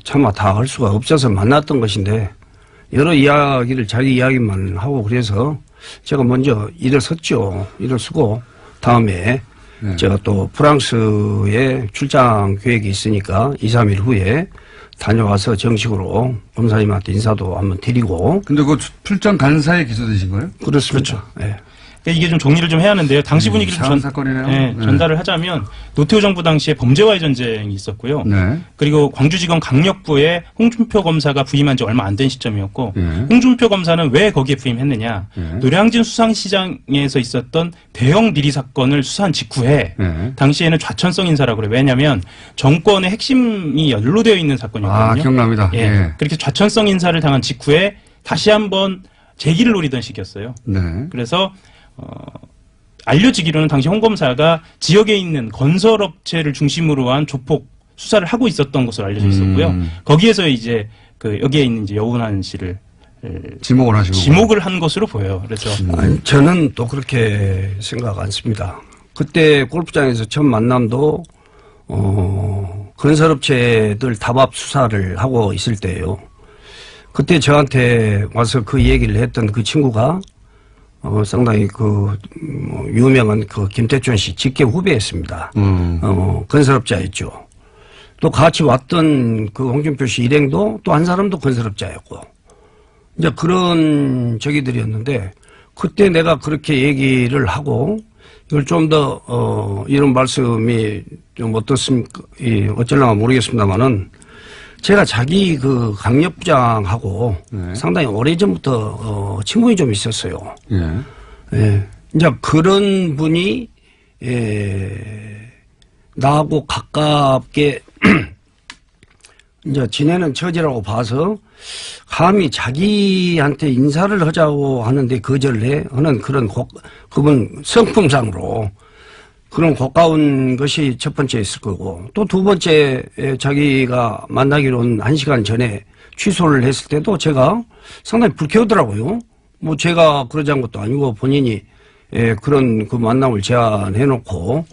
차마 다 할 수가 없어서 만났던 것인데 여러 이야기를 자기 이야기만 하고 그래서 제가 먼저 일어섰죠. 일어서고 다음에 제가 또 프랑스에 출장 계획이 있으니까 2, 3일 후에 다녀와서 정식으로 검사님한테 인사도 한번 드리고. 근데 그 출장 간 사이에 기소되신 거예요? 그렇습니다. 예. 그러니까 이게 좀 정리를 좀 해야 하는데요. 당시 분위기를 이상한 사건이네요. 네. 전달을 하자면 노태우 정부 당시에 범죄와의 전쟁이 있었고요. 네. 그리고 광주지검 강력부에 홍준표 검사가 부임한 지 얼마 안 된 시점이었고 네. 홍준표 검사는 왜 거기에 부임했느냐. 네. 노량진 수상시장에서 있었던 대형 비리 사건을 수사한 직후에 네. 당시에는 좌천성 인사라고 그래요. 왜냐하면 정권의 핵심이 연루되어 있는 사건이었거든요. 아, 기억납니다. 예. 예. 그렇게 좌천성 인사를 당한 직후에 다시 한번 재기를 노리던 시기였어요. 네. 그래서 알려지기로는 당시 홍 검사가 지역에 있는 건설업체를 중심으로 한 조폭 수사를 하고 있었던 것으로 알려져 있었고요. 거기에서 이제 그 여기에 있는 이제 여운한 씨를 지목을 하시고 지목을 한 것으로 보여요. 그래서 아니, 저는 또 그렇게 생각 않습니다. 그때 골프장에서 첫 만남도 건설업체들 답합 수사를 하고 있을 때예요. 그때 저한테 와서 그 얘기를 했던 그 친구가 상당히 유명한 김태춘 씨 직계 후배였습니다. 건설업자였죠. 또 같이 왔던 그 홍준표 씨 일행도 또 한 사람도 건설업자였고. 이제 그런 저기들이었는데, 그때 내가 그렇게 얘기를 하고, 이걸 좀 더, 이런 말씀이 좀 어떻습니까? 어쩌려나 모르겠습니다만은, 제가 자기 그 강력부장하고 네. 상당히 오래전부터 친분이 좀 있었어요. 예. 예. 이제 그런 분이 나하고 가깝게 이제 지내는 처지라고 봐서 감히 자기한테 인사를 하자고 하는데 거절을 해 하는 그런 그분 성품상으로 그런 고가운 것이 첫 번째 있을 거고, 또 두 번째 자기가 만나기로 한 1시간 전에 취소를 했을 때도 제가 상당히 불쾌하더라고요. 뭐 제가 그러지 않은 것도 아니고 본인이 그런 그 만남을 제안해 놓고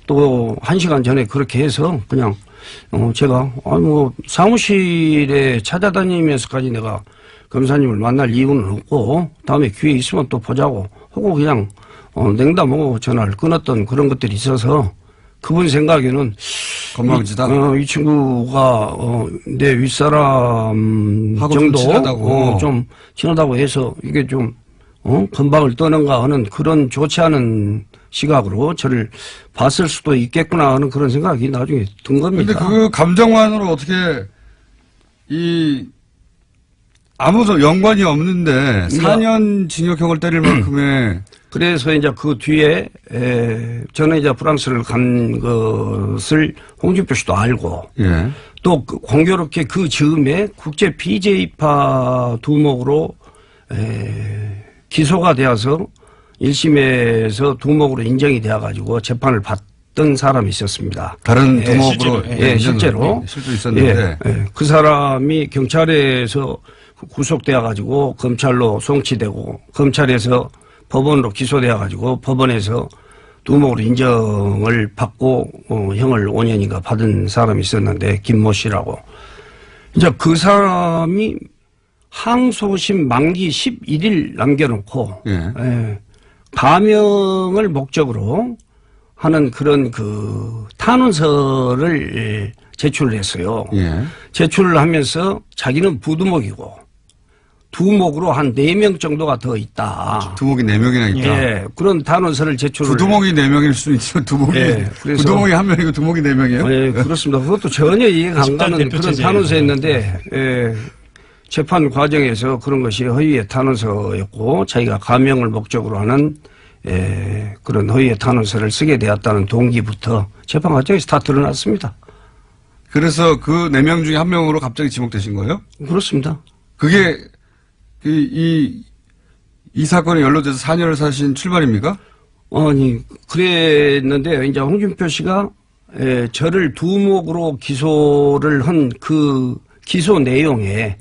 또 1시간 전에 그렇게 해서 그냥 제가 사무실에 찾아다니면서까지 내가 검사님을 만날 이유는 없고 다음에 기회 있으면 또 보자고 하고 그냥 냉담하고 전화를 끊었던 그런 것들이 있어서 그분 생각에는 건방지다. 이 친구가 내 윗사람 정도 좀 친하다고 해서 이게 좀 건방을 떠는가 하는 그런 좋지 않은 시각으로 저를 봤을 수도 있겠구나 하는 그런 생각이 나중에 든 겁니다. 근데 그 감정만으로 어떻게 아무 연관이 없는데 4년 징역형을 때릴 만큼의 그래서 이제 그 뒤에 저는 이제 프랑스를 간 것을 홍준표 씨도 알고 예. 또 공교롭게 그 즈음에 국제 BJ파 두목으로 기소가 되어서 1심에서 두목으로 인정이 되어가지고 재판을 받던 사람이 있었습니다. 다른 두목으로 실제로 있었는데 그 사람이 경찰에서 구속되어가지고 검찰로 송치되고 검찰에서 법원으로 기소되어가지고 법원에서 두목으로 인정을 받고 형을 5년인가 받은 사람이 있었는데 김모 씨라고. 이제 그 사람이 항소심 만기 11일 남겨놓고 가명을 목적으로 하는 그런 그 탄원서를 제출을 했어요. 예. 제출을 하면서 자기는 부두목이고 두목으로 한 4명 정도가 더 있다. 두목이 4명이나 있다. 예, 그런 단원서를 제출을. 부두목이 4명일 수는 있죠. 두목이. 그래서 부두목이 1명이고 두목이 4명이에요? 예, 그렇습니다. 그것도 전혀 이해가 안 가는 그런 탄원서였는데, 재판 과정에서 그런 것이 허위의 탄원서였고, 자기가 가명을 목적으로 하는, 그런 허위의 탄원서를 쓰게 되었다는 동기부터 재판 과정에서 다 드러났습니다. 그래서 그 4명 중에 1명으로 갑자기 지목되신 거예요? 그렇습니다. 그게, 이 사건이 연루돼서 4년을 사신 출발입니까? 아니, 그랬는데, 이제 홍준표 씨가, 저를 두목으로 기소를 한 그 기소 내용에,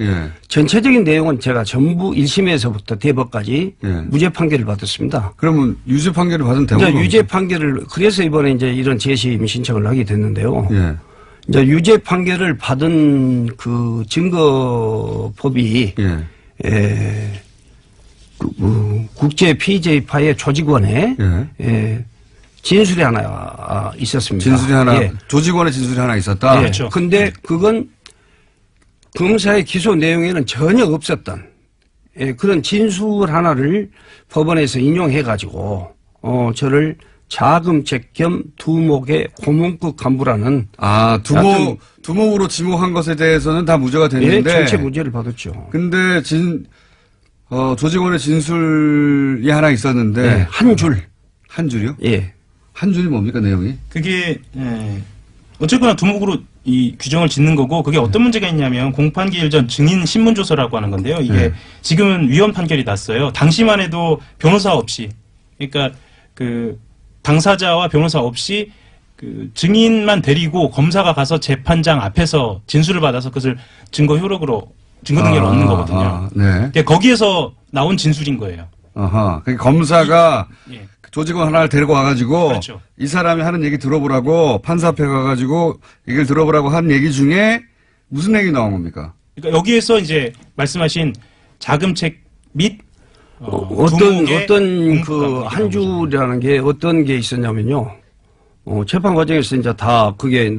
전체적인 내용은 제가 전부 1심에서부터 대법까지 무죄 판결을 받았습니다. 그러면 유죄 판결을 받은 대법은? 유죄 판결을, 그래서 이번에 이제 이런 재심 신청을 하게 됐는데요. 이제 유죄 판결을 받은 그 증거법이, 국제 PJ파의 조직원에 진술이 하나 있었습니다. 진술이 하나, 조직원의 진술이 하나 있었다? 그렇죠. 근데 그건 검사의 기소 내용에는 전혀 없었던, 그런 진술 하나를 법원에서 인용해가지고 저를 자금책 겸 두목의 고문급 간부라는 두목으로 지목한 것에 대해서는 다 무죄가 됐는데 전체 무죄를 받았죠. 근데 조직원의 진술이 하나 있었는데 한 줄이요? 예. 한 줄이 뭡니까 내용이? 그게 어쨌거나 두목으로 이 규정을 짓는 거고 그게 어떤 문제가 있냐면 공판기일 전 증인 신문조서라고 하는 건데요. 이게 지금은 위헌 판결이 났어요. 당시만 해도 변호사 없이 그러니까 그 당사자와 변호사 없이 그 증인만 데리고 검사가 가서 재판장 앞에서 진술을 받아서 그것을 증거 효력으로 증거 등기를 얻는 거거든요. 네. 그러니까 거기에서 나온 진술인 거예요. 아하. 그러니까 검사가 조직원 하나를 데리고 와가지고 그렇죠. 이 사람이 하는 얘기 들어보라고 판사 앞에 가가지고 얘기를 들어보라고 한 얘기 중에 무슨 얘기 나온 겁니까? 그러니까 여기에서 이제 말씀하신 자금책 및 어떤 그 한 줄이라는 게 어떤 게 있었냐면요. 재판 과정에서 이제 다 그게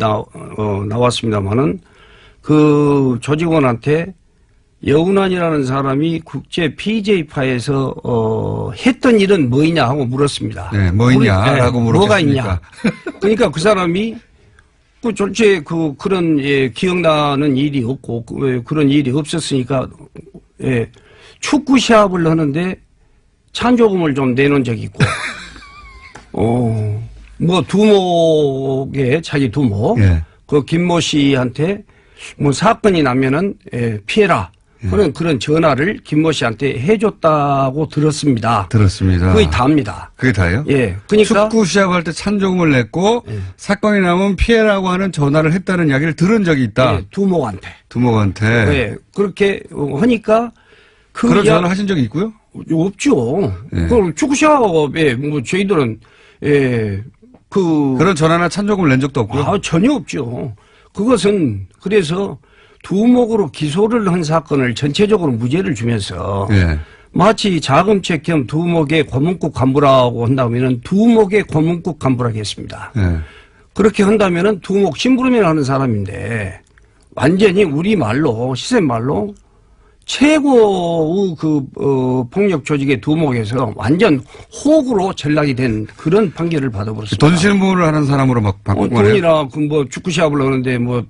나왔습니다만은 그 조직원한테 여운환이라는 사람이 국제 PJ파에서 했던 일은 뭐이냐 하고 물었습니다. 네, 뭐이냐라고 물었겠습니까? 뭐가 있냐. 그러니까 그 사람이 그 졸제 그런 기억나는 일이 없고 그런 일이 없었으니까 축구 시합을 하는데 찬조금을 좀 내놓은 적이 있고 뭐 두목의 자기 두목 그 김모 씨한테 뭐 사건이 나면은 피해라 그런 전화를 김모 씨한테 해줬다고 들었습니다. 그게 다입니다. 그게 다예요? 예. 그러니까 축구 시합할 때 찬조금을 냈고 사건이 나면 피해라고 하는 전화를 했다는 이야기를 들은 적이 있다. 두목한테. 두목한테. 그렇게 하니까 그런 전화 하신 적이 있고요? 없죠. 그럼 축구 시합에 뭐 저희들은 그런 전화나 찬조금을 낸 적도 없고요? 전혀 없죠. 그것은 그래서 두목으로 기소를 한 사건을 전체적으로 무죄를 주면서 마치 자금책 겸 두목의 고문급 간부라고 한다면은 두목의 고문급 간부라고 했습니다. 그렇게 한다면은 두목 심부름을 하는 사람인데 완전히 우리 말로 시세 말로 최고의 폭력 조직의 두목에서 완전 호구로 전락이 된 그런 판결을 받아버렸습니다. 돈 실무를 하는 사람으로 막 바꾼 거예요? 돈이나 뭐 축구 시합을 하는데 뭐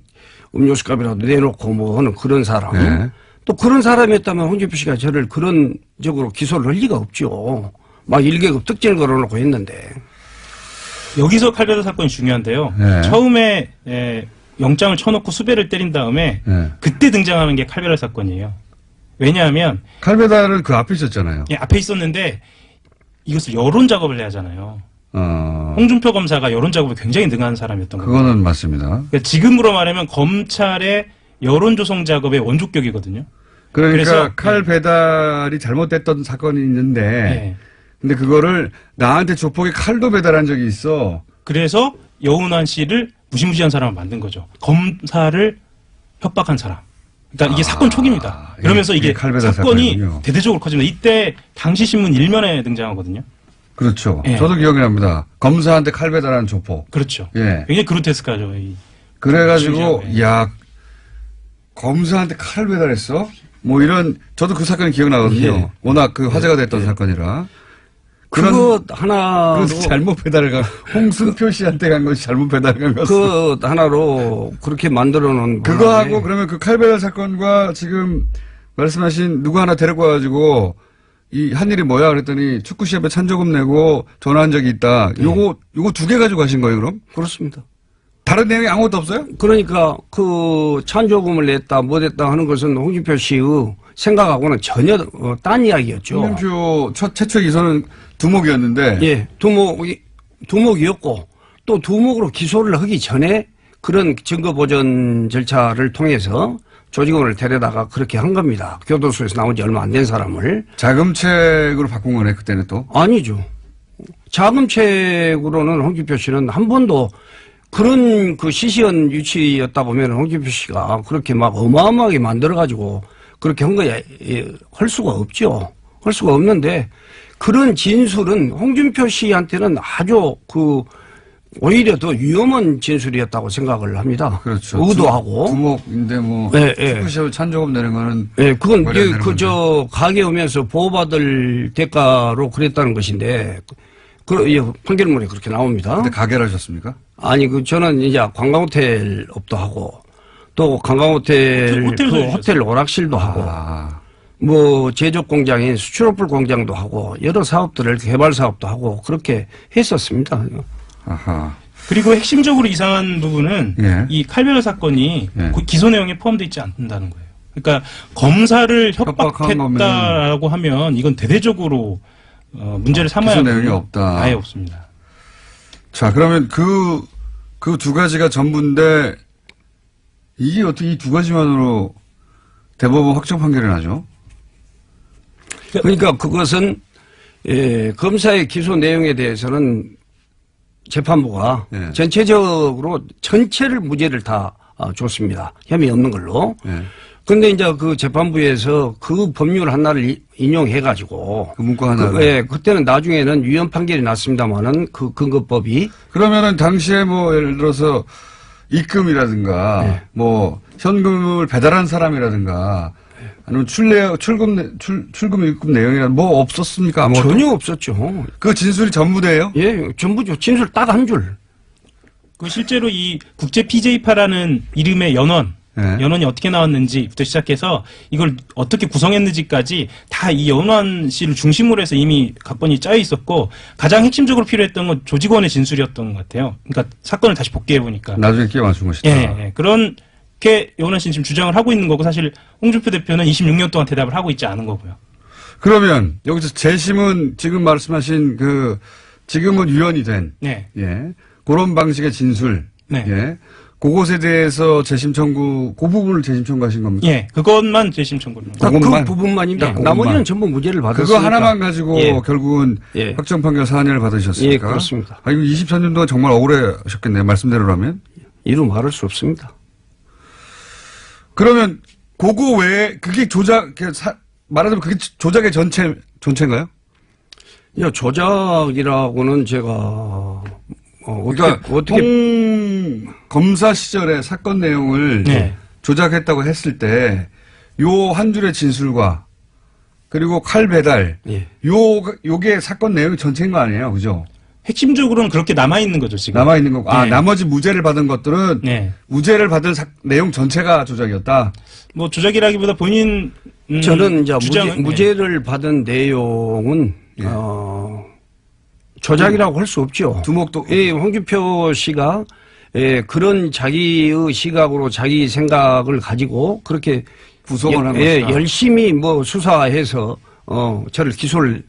음료수 값이라도 내놓고 뭐 하는 그런 사람. 또 그런 사람이었다면 홍준표 씨가 저를 그런 적으로 기소를 할 리가 없죠. 막 1계급 특징을 걸어놓고 했는데. 여기서 칼베더 사건이 중요한데요. 처음에 영장을 쳐놓고 수배를 때린 다음에 그때 등장하는 게 칼베더 사건이에요. 왜냐하면 칼베다는 그 앞에 있었잖아요. 앞에 있었는데 이것을 여론 작업을 해야 하잖아요. 홍준표 검사가 여론 작업에 굉장히 능한 사람이었던 거예요. 그거는 맞습니다. 그러니까 지금으로 말하면 검찰의 여론 조성 작업의 원조격이거든요. 그러니까 칼 배달이 잘못됐던 사건이 있는데 근데 그거를 나한테 조폭이 칼도 배달한 적이 있어. 그래서 여운환 씨를 무시무시한 사람을 만든 거죠. 검사를 협박한 사람. 그러니까 이게 사건 초기입니다. 그러면서 이게 사건이 사건이군요. 대대적으로 커집니다. 이때 당시 신문 1면에 등장하거든요. 그렇죠. 저도 기억이 납니다. 검사한테 칼 배달하는 조폭. 그렇죠. 굉장히 그로테스크하죠. 그래가지고 야 검사한테 칼 배달했어? 뭐 이런 저도 그 사건이 기억나거든요. 워낙 그 화제가 됐던 사건이라. 그거 하나로 잘못 배달을 간 홍승표 씨한테 간 것이 잘못 배달을 간 것이. 그 하나로 그렇게 만들어 놓은 그거하고 그러면 그 칼 배달 사건과 지금 말씀하신 누구 하나 데리고 와가지고 이 한 일이 뭐야 그랬더니 축구 시합에 찬조금 내고 전화한 적이 있다. 요거 두 개 가지고 가신 거예요 그럼? 그렇습니다. 다른 내용이 아무것도 없어요? 그러니까 그 찬조금을 냈다 못했다 하는 것은 홍준표 씨의 생각하고는 전혀 딴 이야기였죠. 홍준표 최초의 기소는 두목이었는데. 두목이었고 또 두목으로 기소를 하기 전에 그런 증거 보전 절차를 통해서 조직원을 데려다가 그렇게 한 겁니다. 교도소에서 나온 지 얼마 안 된 사람을. 자금책으로 바꾼 거네 그때는 또? 아니죠. 자금책으로는 홍준표 씨는 한 번도 그런 그 시시한 유치였다 보면 홍준표 씨가 그렇게 막 어마어마하게 만들어가지고 그렇게 한 거야 할 수가 없죠. 할 수가 없는데 그런 진술은 홍준표 씨한테는 아주 오히려 더 위험한 진술이었다고 생각을 합니다. 그렇죠. 의도하고. 두목인데 뭐 예, 예. 축구시합 찬조금 내는 거는 예, 그건 말이 안 되는 건데. 그저 가게 오면서 보호받을 대가로 그랬다는 것인데 예, 판결문에 그렇게 나옵니다. 근데 가게를 하셨습니까? 아니 저는 이제 관광호텔 업도 하고 또 관광호텔 호텔도 그 호텔 오락실도 하고 뭐 제조 공장인 수출업불 공장도 하고 여러 사업들을 개발 사업도 하고 그렇게 했었습니다. 아하. 그리고 핵심적으로 이상한 부분은 예. 이 칼베라 사건이 예. 그 기소 내용에 포함되어 있지 않는다는 거예요. 그러니까 검사를 협박한 협박했다라고 하면 이건 대대적으로 문제를 삼아야 기소 내용이 하고요. 없다. 아예 없습니다. 자, 그러면 그 두 가지가 전부인데 이게 어떻게 이 두 가지만으로 대법원 확정 판결이 나죠? 그러니까 그것은 검사의 기소 내용에 대해서는 재판부가 예. 전체적으로 전체를 무죄를 다 줬습니다. 혐의 없는 걸로. 예. 근데 이제 그 재판부에서 그 법률 하나를 인용해가지고. 그 문구 하나를. 예, 그때는 나중에는 위헌 판결이 났습니다만은 그 근거법이. 그러면은 당시에 뭐 예를 들어서 입금이라든가 네. 뭐 현금을 배달한 사람이라든가 아니면 출금 입금 내용이라 뭐 없었습니까? 아무것도? 전혀 없었죠. 그 진술이 전부돼요? 예, 전부죠. 진술 딱 한 줄. 그 실제로 이 국제 PJ파라는 이름의 연원이 어떻게 나왔는지부터 시작해서 이걸 어떻게 구성했는지까지 다 이 연원 씨를 중심으로 해서 이미 각본이 짜여 있었고 가장 핵심적으로 필요했던 건 조직원의 진술이었던 것 같아요. 그러니까 사건을 다시 복귀해 보니까. 나중에 끼워 맞춘 것이다. 예. 그렇게 연원 씨는 지금 주장을 하고 있는 거고 사실 홍준표 대표는 26년 동안 대답을 하고 있지 않은 거고요. 그러면 여기서 재심은 지금 말씀하신 지금은 위헌이 된 네. 예. 그런 방식의 진술. 네. 예. 그것에 대해서 재심 청구, 그 부분을 재심 청구하신 겁니까? 예. 그것만 재심 청구를. 딱 그것만? 그 부분만입니다. 네, 나머지는 그것만. 전부 무죄를 받았으니까. 그거 하나만 가지고 예. 결국은 예. 확정 판결 4년을 받으셨습니까? 예, 그렇습니다. 아, 이거 24년 동안 정말 억울해하셨겠네요. 말씀대로라면. 이루 말할 수 없습니다. 그러면 그거 외에 그게 말하자면 그게 조작의 전체인가요? 야, 조작이라고는 제가 그러니까 어떻게 홍 검사 시절에 사건 내용을 네. 조작했다고 했을 때 요 한 줄의 진술과 그리고 칼 배달 예. 요게 사건 내용 전체인 거 아니에요, 그죠? 핵심적으로는 그렇게 남아 있는 거죠 지금. 남아 있는 거고, 네. 나머지 무죄를 받은 것들은 네. 무죄를 받은 내용 전체가 조작이었다. 뭐 조작이라기보다 본인 저는 이제 주장은 무죄를 받은 내용은 예. 조작이라고 할 수 없죠. 두목도 홍준표 씨가 그런 자기의 시각으로 자기 생각을 가지고 그렇게 구성을 한 것이다. 열심히 뭐 수사해서 저를 기소를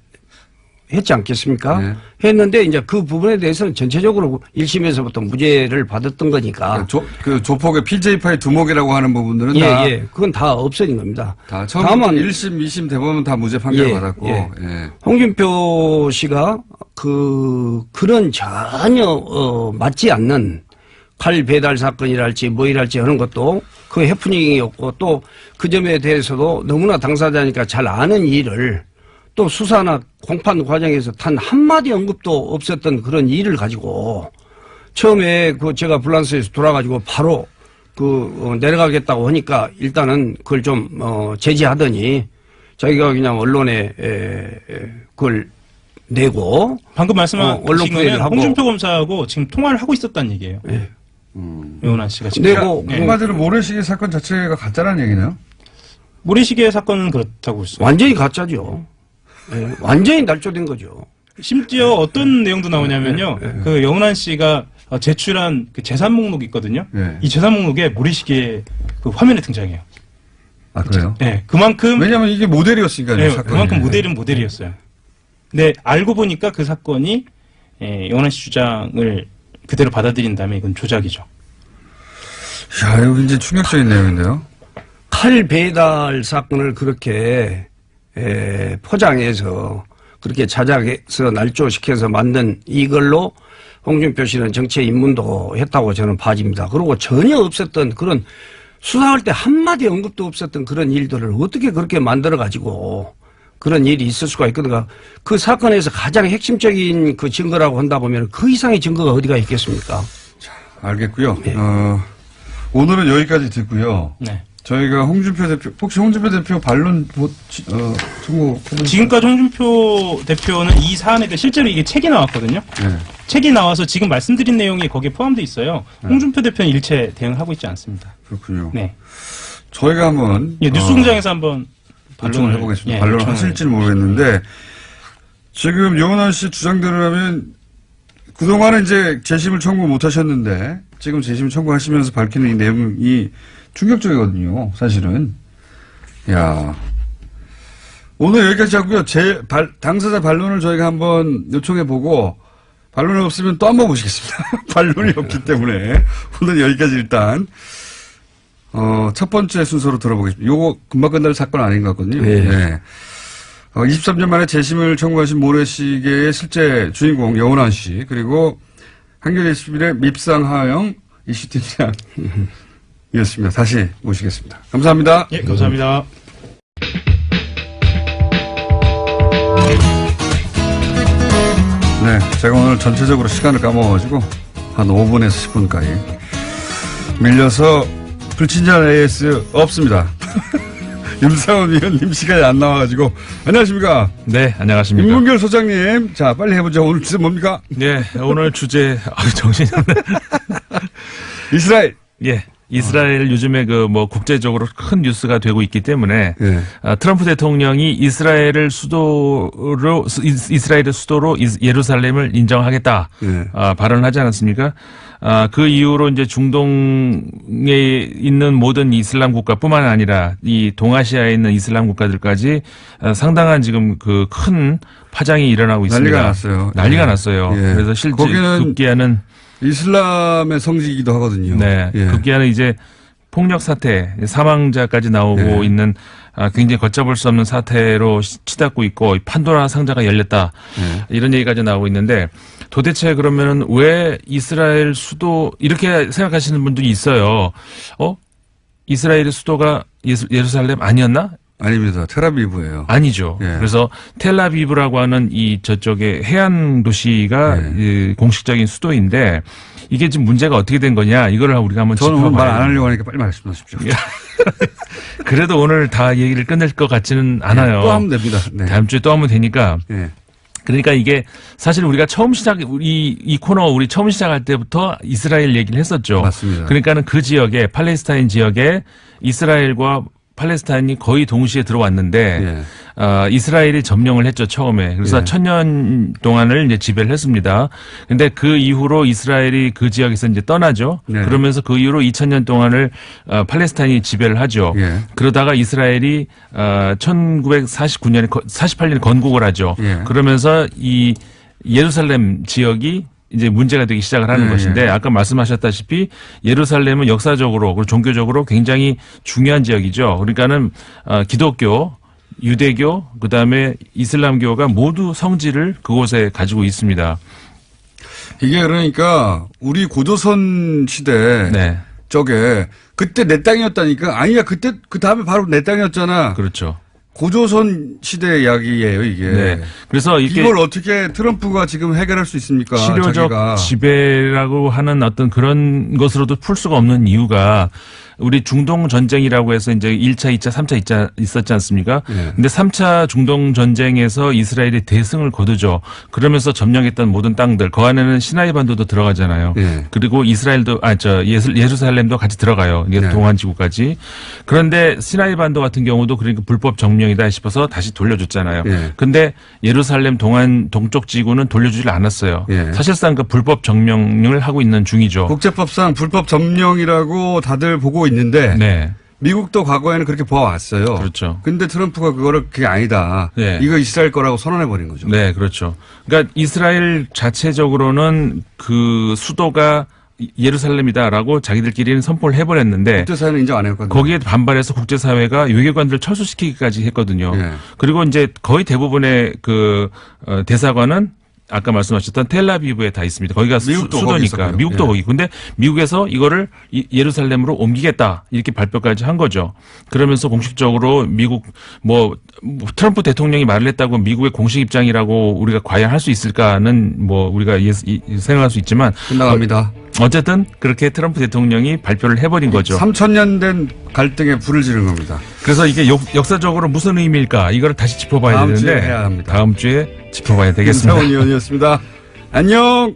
했지 않겠습니까? 네. 했는데 이제 그 부분에 대해서는 전체적으로 1심에서부터 무죄를 받았던 거니까. 그 조폭의 PJ파의 두목이라고 하는 부분들은 다 그건 다 없어진 겁니다. 다 처음부터 다만 1심, 2심 대법원 다 무죄 판결을 예, 받았고. 예. 예. 홍준표 씨가 그런 전혀 맞지 않는 칼 배달 사건이랄지 뭐이랄지 하는 것도 그 해프닝이었고 또 그 점에 대해서도 너무나 당사자니까 잘 아는 일을 또 수사나 공판 과정에서 단 한마디 언급도 없었던 그런 일을 가지고 처음에 제가 불란서에서 돌아가지고 바로 내려가겠다고 하니까 일단은 그걸 좀 제지하더니 자기가 그냥 언론에 그걸 내고 방금 말씀하신 언론 거는 플레이를 하고 홍준표 검사하고 지금 통화를 하고 있었다는 얘기예요. 예. 요원한 씨가 지금. 내고 한마디로 모래시계 사건 자체가 가짜라는 얘기네요. 모래시계 사건은 그렇다고 볼 수 있어요. 완전히 가짜죠. 예, 완전히 날조된 거죠. 심지어 어떤 내용도 나오냐면요. 그 영훈한 씨가 제출한 그 재산 목록이 있거든요. 네. 이 재산 목록에 모래시계 그 화면에 등장해요. 아, 그래요? 네, 그만큼 왜냐면 이게 모델이었으니까요. 네, 사건이. 그만큼 모델은 모델이었어요. 근데 알고 보니까 그 사건이 영훈한 씨 주장을 그대로 받아들인다면 이건 조작이죠. 야, 이거 굉장히 충격적인 내용인데요. 칼 배달 사건을 그렇게 포장해서 그렇게 자작해서 날조시켜서 만든 이걸로 홍준표 씨는 정치에 입문도 했다고 저는 봐집니다. 그리고 전혀 없었던 그런 수사할 때 한마디 언급도 없었던 그런 일들을 어떻게 그렇게 만들어가지고 그런 일이 있을 수가 있거든요. 그 사건에서 가장 핵심적인 그 증거라고 한다 보면 그 이상의 증거가 어디가 있겠습니까? 알겠고요. 네. 오늘은 여기까지 듣고요. 네. 저희가 홍준표 대표, 혹시 홍준표 대표 반론 청구 지금까지 홍준표 대표는 이 사안에 대해 실제로 이게 책이 나왔거든요. 네. 책이 나와서 지금 말씀드린 내용이 거기에 포함되어 있어요. 홍준표 대표는 일체 대응하고 있지 않습니다. 그렇군요. 네. 저희가 한번 예, 뉴스공장에서 한번 요청을 해보겠습니다. 예, 반론을 요청을 하실지는 모르겠는데 지금 용환 씨 주장대로라면 그동안은 이제 재심을 청구 못 하셨는데 지금 재심 청구하시면서 밝히는 이 내용이 충격적이거든요. 사실은. 야, 오늘 여기까지 하고요. 당사자 반론을 저희가 한번 요청해보고 반론이 없으면 또 한번 모시겠습니다. 반론이 없기 때문에 오늘 여기까지 일단 첫 번째 순서로 들어보겠습니다. 요거 금방 끝날 사건 아닌 것 같거든요. 네. 네. 23년 만에 재심을 청구하신 모래시계의 실제 주인공 여운환 씨 그리고 한겨레21의 밉상 하영 이슈팀장이었습니다. 다시 모시겠습니다. 감사합니다. 예, 감사합니다. 네, 제가 오늘 전체적으로 시간을 까먹어가지고 한 5분에서 10분까지 밀려서 불친절 AS 없습니다. 윤상원 위원님 시간이 안 나와가지고 안녕하십니까? 네, 안녕하십니까? 임문결 소장님, 자 빨리 해보죠. 오늘 주제 뭡니까? 네, 오늘 주제 정신이 없네. 이스라엘. 예. 이스라엘 요즘에 국제적으로 큰 뉴스가 되고 있기 때문에 예. 트럼프 대통령이 이스라엘의 수도로 예루살렘을 인정하겠다 예. 발언하지 않았습니까? 그 이후로 이제 중동에 있는 모든 이슬람 국가뿐만 아니라 이 동아시아에 있는 이슬람 국가들까지 상당한 지금 그 큰 파장이 일어나고 있습니다. 난리가 났어요. 난리가 예. 났어요. 예. 그래서 실제 거기는 급기야는 이슬람의 성지이기도 하거든요. 네. 예. 급기야는 이제 폭력 사태, 사망자까지 나오고 예. 있는 굉장히 걷잡을 수 없는 사태로 치닫고 있고 판도라 상자가 열렸다. 예. 이런 얘기까지 나오고 있는데 도대체 그러면은 왜 이스라엘 수도 이렇게 생각하시는 분들이 있어요. 이스라엘의 수도가 예루살렘 아니었나? 아닙니다. 텔아비브예요. 아니죠. 예. 그래서 텔아비브라고 하는 이 저쪽에 해안 도시가 이 공식적인 수도인데 이게 지금 문제가 어떻게 된 거냐 이거를 우리가 한번 저는 오늘 말 안 짚어봐야 하려고 하니까 빨리 말씀하십시오. 그래도 오늘 다 얘기를 끝낼 것 같지는 않아요. 또 하면 됩니다. 네. 다음 주에 또 하면 되니까. 예. 그러니까 이게 사실 우리가 이 코너 우리 처음 시작할 때부터 이스라엘 얘기를 했었죠. 맞습니다. 그러니까는 그 지역에 팔레스타인 지역에 이스라엘과 팔레스타인이 거의 동시에 들어왔는데 이스라엘이 점령을 했죠 처음에. 그래서 예. 1000년 동안을 이제 지배를 했습니다. 근데 그 이후로 이스라엘이 그 지역에서 이제 떠나죠. 네. 그러면서 그 이후로 2000년 동안을 팔레스타인이 지배를 하죠. 예. 그러다가 이스라엘이 1949년에 48년에 건국을 하죠. 예. 그러면서 이 예루살렘 지역이 이제 문제가 되기 시작을 하는 것인데 아까 말씀하셨다시피 예루살렘은 역사적으로 그리고 종교적으로 굉장히 중요한 지역이죠. 그러니까는 기독교, 유대교, 그다음에 이슬람교가 모두 성지를 그곳에 가지고 있습니다. 이게 그러니까 우리 고조선 시대 네. 쪽에 그때 내 땅이었다니까 아니야 그때 그 다음에 바로 내 땅이었잖아. 그렇죠. 고조선 시대 이야기예요 이게. 네. 그래서 이걸 어떻게 트럼프가 지금 해결할 수 있습니까? 실효적 자기가. 지배라고 하는 어떤 그런 것으로도 풀 수가 없는 이유가 우리 중동 전쟁이라고 해서 이제 1차, 2차, 3차 있었지 않습니까? 네. 근데 3차 중동 전쟁에서 이스라엘이 대승을 거두죠. 그러면서 점령했던 모든 땅들, 그 안에는 시나이 반도도 들어가잖아요. 네. 그리고 이스라엘도, 예루살렘도 같이 들어가요. 이게 네. 동안 지구까지. 그런데 시나이 반도 같은 경우도 그러니까 불법 점령이다 싶어서 다시 돌려줬잖아요. 네. 근데 예루살렘 동쪽 지구는 돌려주질 않았어요. 네. 사실상 그 불법 점령을 하고 있는 중이죠. 국제법상 불법 점령이라고 다들 보고 있는데 네. 미국도 과거에는 그렇게 보아왔어요. 그렇죠. 근데 트럼프가 그거를 그게 아니다. 네. 이거 이스라엘 거라고 선언해버린 거죠. 네, 그렇죠. 그러니까 이스라엘 자체적으로는 그 수도가 예루살렘이다라고 자기들끼리는 선포를 해버렸는데 국제사회는 인정 안 했거든요. 거기에 반발해서 국제사회가 외교관들을 철수시키기까지 했거든요. 네. 그리고 이제 거의 대부분의 그 대사관은 아까 말씀하셨던 텔라비브에 다 있습니다. 거기가 미국도 거기 수도니까 있었고요. 미국도 예. 거기. 근데 미국에서 이거를 예루살렘으로 옮기겠다 이렇게 발표까지 한 거죠. 그러면서 공식적으로 미국 뭐 트럼프 대통령이 말을 했다고 미국의 공식 입장이라고 우리가 과연 할 수 있을까는 뭐 우리가 생각할 수 있지만 끝나갑니다. 어쨌든 그렇게 트럼프 대통령이 발표를 해버린 거죠. 3,000년 된 갈등에 불을 지른 겁니다. 그래서 이게 역사적으로 무슨 의미일까 이거를 다시 짚어봐야 다음 주에 되는데 해야 합니다. 다음 주에 짚어봐야 되겠습니다. 김세원 의원이었습니다. 안녕.